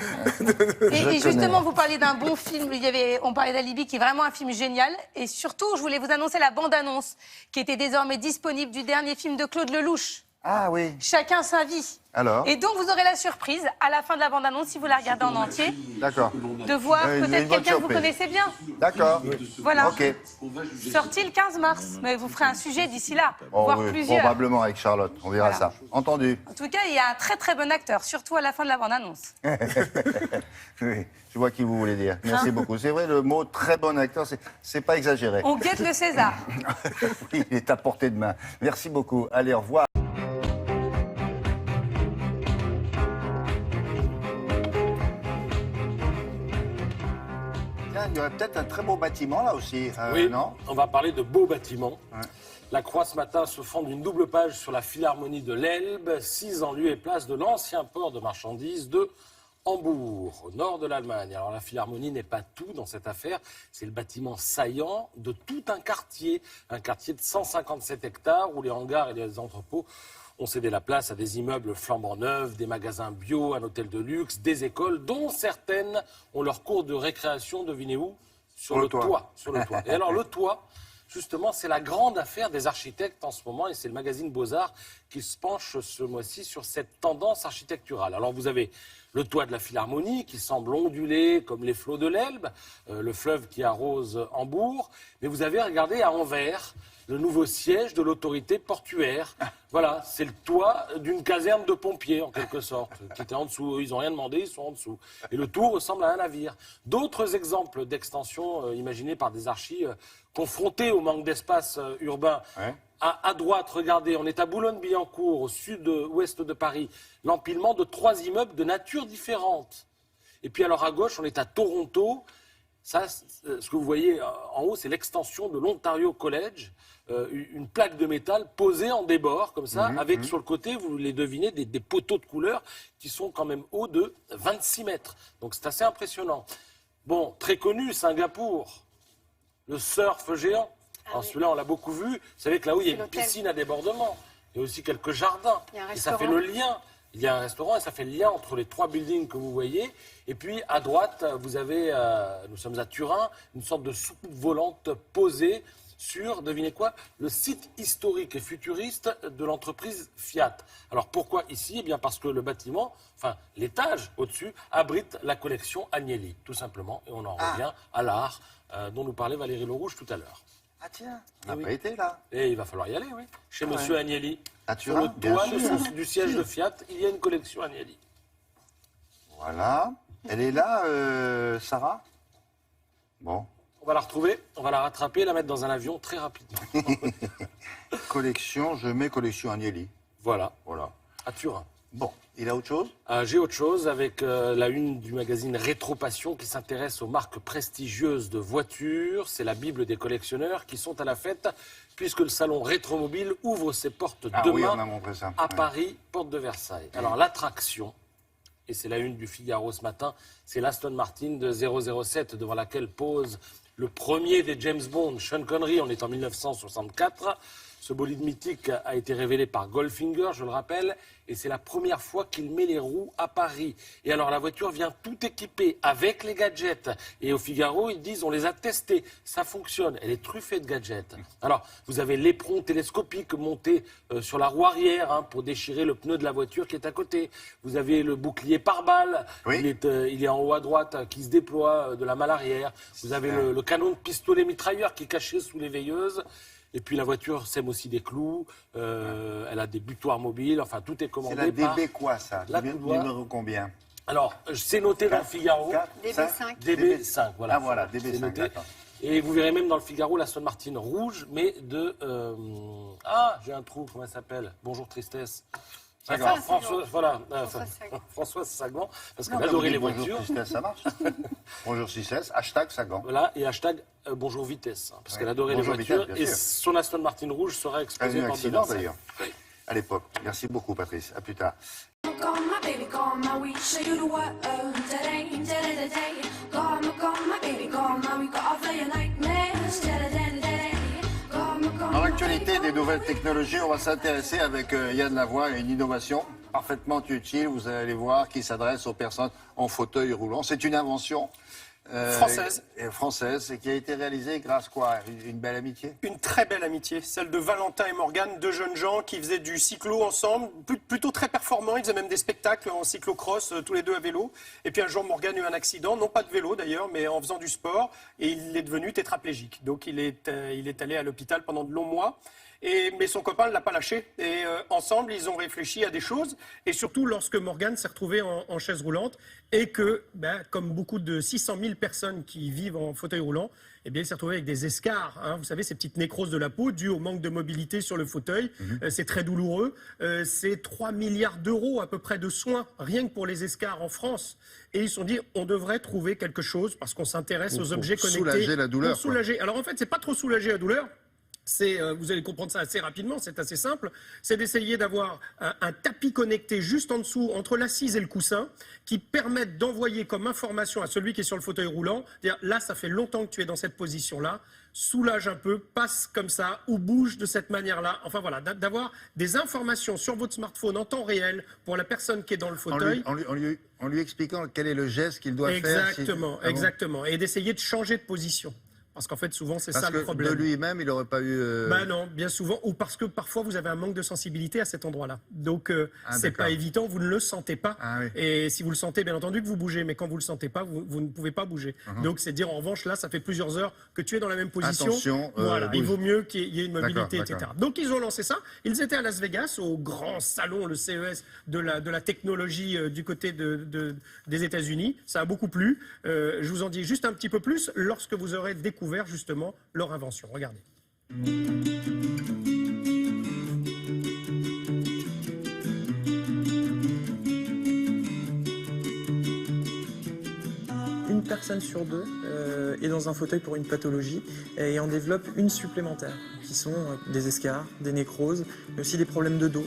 Et justement, vous parliez d'un bon film. On parlait d'Alibi, qui est vraiment un film génial. Et surtout, je voulais vous annoncer la bande-annonce, qui était désormais disponible du dernier film de Claude Lelouch. Ah oui. Chacun sa vie. Alors? Et donc, vous aurez la surprise, à la fin de la bande-annonce, si vous la regardez en entier, D'accord. de voir peut-être quelqu'un que vous connaissez bien. D'accord. Voilà. Ok. Sorti le 15 mars. Mais vous ferez un sujet d'ici là, voire oui, plusieurs. probablement avec Charlotte. On verra Voilà. ça. Entendu. En tout cas, il y a un très très bon acteur, surtout à la fin de la bande-annonce. Oui, je vois qui vous voulez dire. Merci beaucoup. C'est vrai, le mot très bon acteur, c'est pas exagéré. On guette le César. Oui, il est à portée de main. Merci beaucoup. Allez, au revoir. Il y aurait peut-être un très beau bâtiment là aussi, oui, non? On va parler de beaux bâtiments. La Croix ce matin se fonde d'une double page sur la Philharmonie de l'Elbe, 6 en lieu et place de l'ancien port de marchandises de Hambourg, au nord de l'Allemagne. Alors la Philharmonie n'est pas tout dans cette affaire, c'est le bâtiment saillant de tout un quartier de 157 hectares où les hangars et les entrepôts ont cédé la place à des immeubles flambant neufs, des magasins bio, un hôtel de luxe, des écoles, dont certaines ont leur cours de récréation, devinez où? Sur le toit. Sur le toit. Et alors le toit, justement, c'est la grande affaire des architectes en ce moment, et c'est le magazine Beaux-Arts qui se penche ce mois-ci sur cette tendance architecturale. Alors vous avez le toit de la Philharmonie qui semble onduler comme les flots de l'Elbe, le fleuve qui arrose Hambourg, mais vous avez regardé à Anvers le nouveau siège de l'autorité portuaire. Voilà, c'est le toit d'une caserne de pompiers, en quelque sorte, qui était en dessous. Ils n'ont rien demandé, ils sont en dessous. Et le tout ressemble à un navire. D'autres exemples d'extension imaginés par des archis confrontés au manque d'espace urbain. Ouais. À droite, regardez, on est à Boulogne-Billancourt, au sud-ouest de Paris, l'empilement de 3 immeubles de nature différente. Et puis alors à gauche, on est à Toronto. Ça, ce que vous voyez en haut, c'est l'extension de l'Ontario College, une plaque de métal posée en débord, comme ça, avec sur le côté, vous les devinez, des poteaux de couleur qui sont quand même hauts de 26 mètres. Donc c'est assez impressionnant. Bon, très connu, Singapour, le surf géant. Alors celui-là, on l'a beaucoup vu. Vous savez que là-haut, il y a une piscine à débordement. Il y a aussi quelques jardins. Et ça fait le lien. Il y a un restaurant et ça fait le lien entre les 3 buildings que vous voyez. Et puis, à droite, vous avez, nous sommes à Turin, une sorte de soucoupe volante posée sur, devinez quoi, le site historique et futuriste de l'entreprise Fiat. Alors, pourquoi ici? Eh bien, parce que le bâtiment, enfin, l'étage au-dessus, abrite la collection Agnelli, tout simplement. Et on en revient à l'art dont nous parlait Valérie Lerouge tout à l'heure. Ah tiens, on n'a pas été là. Et il va falloir y aller, oui. Chez Monsieur Agnelli. Sur le toit du siège de Fiat, il y a une collection Agnelli. Voilà. Elle est là, Sarah? Bon. On va la retrouver, on va la rattraper et la mettre dans un avion très rapidement. Collection, je mets collection Agnelli. Voilà. Voilà. À Turin. Bon. Il a autre chose? J'ai autre chose avec la une du magazine Rétro-Passion qui s'intéresse aux marques prestigieuses de voitures. C'est la Bible des collectionneurs qui sont à la fête puisque le salon Rétromobile ouvre ses portes demain oui, on a montré ça. à Paris, porte de Versailles. Alors l'attraction, et c'est la une du Figaro ce matin, c'est l'Aston Martin de 007 devant laquelle pose le premier des James Bond, Sean Connery. On est en 1964. Ce bolide mythique a été révélé par Goldfinger, je le rappelle, et c'est la première fois qu'il met les roues à Paris. Et alors la voiture vient tout équipée avec les gadgets. Et au Figaro, ils disent on les a testés, ça fonctionne. Elle est truffée de gadgets. Alors vous avez l'éperon télescopique monté sur la roue arrière pour déchirer le pneu de la voiture qui est à côté. Vous avez le bouclier pare-balles, il est en haut à droite qui se déploie de la malle arrière. Vous avez le canon de pistolet mitrailleur qui est caché sous les veilleuses. Et puis la voiture sème aussi des clous, elle a des butoirs mobiles, enfin tout est commandé C'est la par... DB quoi ça? Numéro combien? Alors, c'est noté dans le Figaro. DB5. DB5, voilà. Ah voilà, DB5, d'accord. Et vous verrez même dans le Figaro l'Aston Martin rouge, mais de... Ah, j'ai un trou, comment elle s'appelle? Bonjour Tristesse. Françoise Sagan, parce qu'elle adorait les voitures. Bonjour Tristesse, ça marche. Bonjour Tristesse, hashtag Sagan. Voilà, et hashtag bonjour vitesse, parce qu'elle adorait les voitures. Et son Aston Martin rouge sera exposé par accident d'ailleurs, à l'époque. Merci beaucoup Patrice, à plus tard. Dans l'actualité des nouvelles technologies, on va s'intéresser avec Yann Lavoie à une innovation parfaitement utile, vous allez voir, qui s'adresse aux personnes en fauteuil roulant. C'est une invention française et qui a été réalisée grâce quoi? Une belle amitié? Une très belle amitié, celle de Valentin et Morgane, deux jeunes gens qui faisaient du cyclo ensemble, plutôt très performants, ils faisaient même des spectacles en cyclocross, tous les deux à vélo. Et puis un jour, Morgane a eu un accident, non pas de vélo d'ailleurs, mais en faisant du sport, et il est devenu tétraplégique. Donc il est allé à l'hôpital pendant de longs mois. Mais son copain ne l'a pas lâché. Et ensemble, ils ont réfléchi à des choses. Et surtout, lorsque Morgane s'est retrouvé en chaise roulante et que, comme beaucoup de 600 000 personnes qui vivent en fauteuil roulant, eh bien, il s'est retrouvé avec des escarres. Vous savez, ces petites nécroses de la peau dues au manque de mobilité sur le fauteuil. C'est très douloureux. C'est 3 milliards d'euros à peu près de soins, rien que pour les escarres en France. Et ils se sont dit, on devrait trouver quelque chose parce qu'on s'intéresse aux objets connectés. Pour soulager la douleur. Pour soulager. Alors en fait, c'est pas trop soulager la douleur. Vous allez comprendre ça assez rapidement, c'est assez simple, c'est d'essayer d'avoir un tapis connecté juste en dessous, entre l'assise et le coussin, qui permettent d'envoyer comme information à celui qui est sur le fauteuil roulant, dire là, ça fait longtemps que tu es dans cette position-là, soulage un peu, passe comme ça, ou bouge de cette manière-là. Enfin voilà, d'avoir des informations sur votre smartphone en temps réel pour la personne qui est dans le fauteuil. En lui expliquant quel est le geste qu'il doit faire. Exactement. Et d'essayer de changer de position. Parce qu'en fait, souvent, c'est ça le problème. De lui-même, il n'aurait pas eu... non, bien souvent. Ou parce que parfois, vous avez un manque de sensibilité à cet endroit-là. Donc, c'est pas évident, vous ne le sentez pas. Et si vous le sentez, bien entendu que vous bougez. Mais quand vous ne le sentez pas, vous ne pouvez pas bouger. Donc, c'est dire, en revanche, là, ça fait plusieurs heures que tu es dans la même position. Attention, voilà, il vaut mieux qu'il y ait une mobilité, etc. Donc, ils ont lancé ça. Ils étaient à Las Vegas, au grand salon, le CES, de la technologie du côté des États-Unis. Ça a beaucoup plu. Je vous en dis juste un petit peu plus lorsque vous aurez découvert justement leur invention. Regardez. Une personne sur deux est dans un fauteuil pour une pathologie et en développe une supplémentaire, qui sont des escarres, des nécroses, mais aussi des problèmes de dos.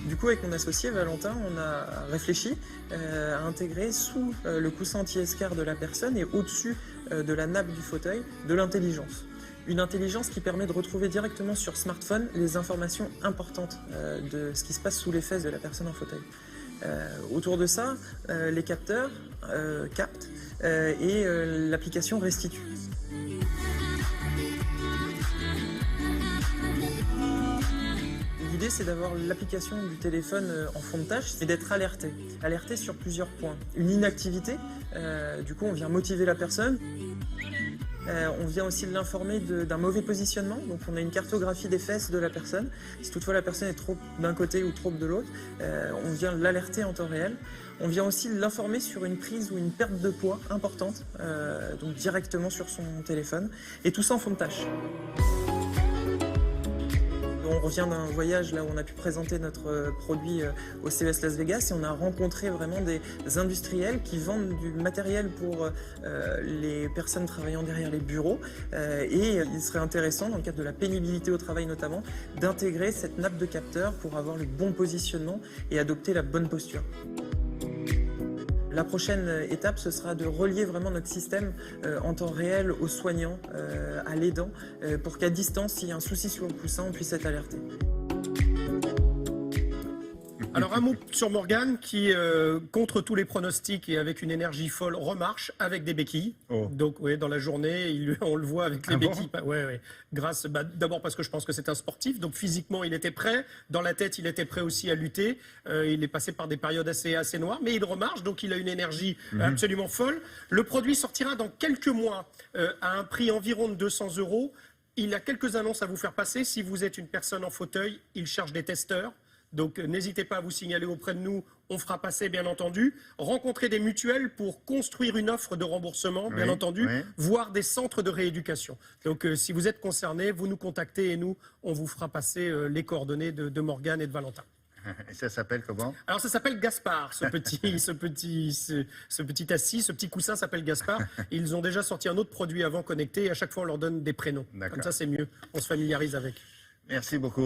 Du coup, avec mon associé Valentin, on a réfléchi à intégrer sous le coussin anti-escarre de la personne et au-dessus de la nappe du fauteuil de l'intelligence. Une intelligence qui permet de retrouver directement sur smartphone les informations importantes de ce qui se passe sous les fesses de la personne en fauteuil. Autour de ça, les capteurs captent et l'application restitue. L'idée, c'est d'avoir l'application du téléphone en fond de tâche et d'être alerté sur plusieurs points. Une inactivité, du coup, on vient motiver la personne. On vient aussi l'informer d'un mauvais positionnement, donc on a une cartographie des fesses de la personne. Si toutefois la personne est trop d'un côté ou trop de l'autre, on vient l'alerter en temps réel. On vient aussi l'informer sur une prise ou une perte de poids importante, donc directement sur son téléphone, et tout ça en fond de tâche. On On revient d'un voyage là où on a pu présenter notre produit au CES Las Vegas et on a rencontré vraiment des industriels qui vendent du matériel pour les personnes travaillant derrière les bureaux. Et il serait intéressant, dans le cadre de la pénibilité au travail notamment, d'intégrer cette nappe de capteurs pour avoir le bon positionnement et adopter la bonne posture. La prochaine étape, ce sera de relier vraiment notre système en temps réel aux soignants, à l'aidant, pour qu'à distance, s'il y a un souci sur le coussin, on puisse être alerté. Alors un mot sur Morgane qui, contre tous les pronostics et avec une énergie folle, remarche avec des béquilles. Oh. Donc oui, dans la journée, on le voit avec les béquilles. Ouais. Grâce, d'abord parce que je pense que c'est un sportif, donc physiquement il était prêt. Dans la tête, il était prêt aussi à lutter. Il est passé par des périodes assez noires, mais il remarche, donc il a une énergie absolument folle. Le produit sortira dans quelques mois à un prix environ de 200 €. Il a quelques annonces à vous faire passer. Si vous êtes une personne en fauteuil, il cherche des testeurs. Donc n'hésitez pas à vous signaler auprès de nous, on fera passer bien entendu. Rencontrer des mutuelles pour construire une offre de remboursement, bien entendu, voire des centres de rééducation. Donc si vous êtes concerné, vous nous contactez et nous, on vous fera passer les coordonnées de Morgane et de Valentin. Et ça s'appelle comment? Alors ça s'appelle Gaspard, ce petit assis, ce petit coussin s'appelle Gaspard. Ils ont déjà sorti un autre produit avant connecté et à chaque fois on leur donne des prénoms. Comme ça c'est mieux, on se familiarise avec. Merci beaucoup.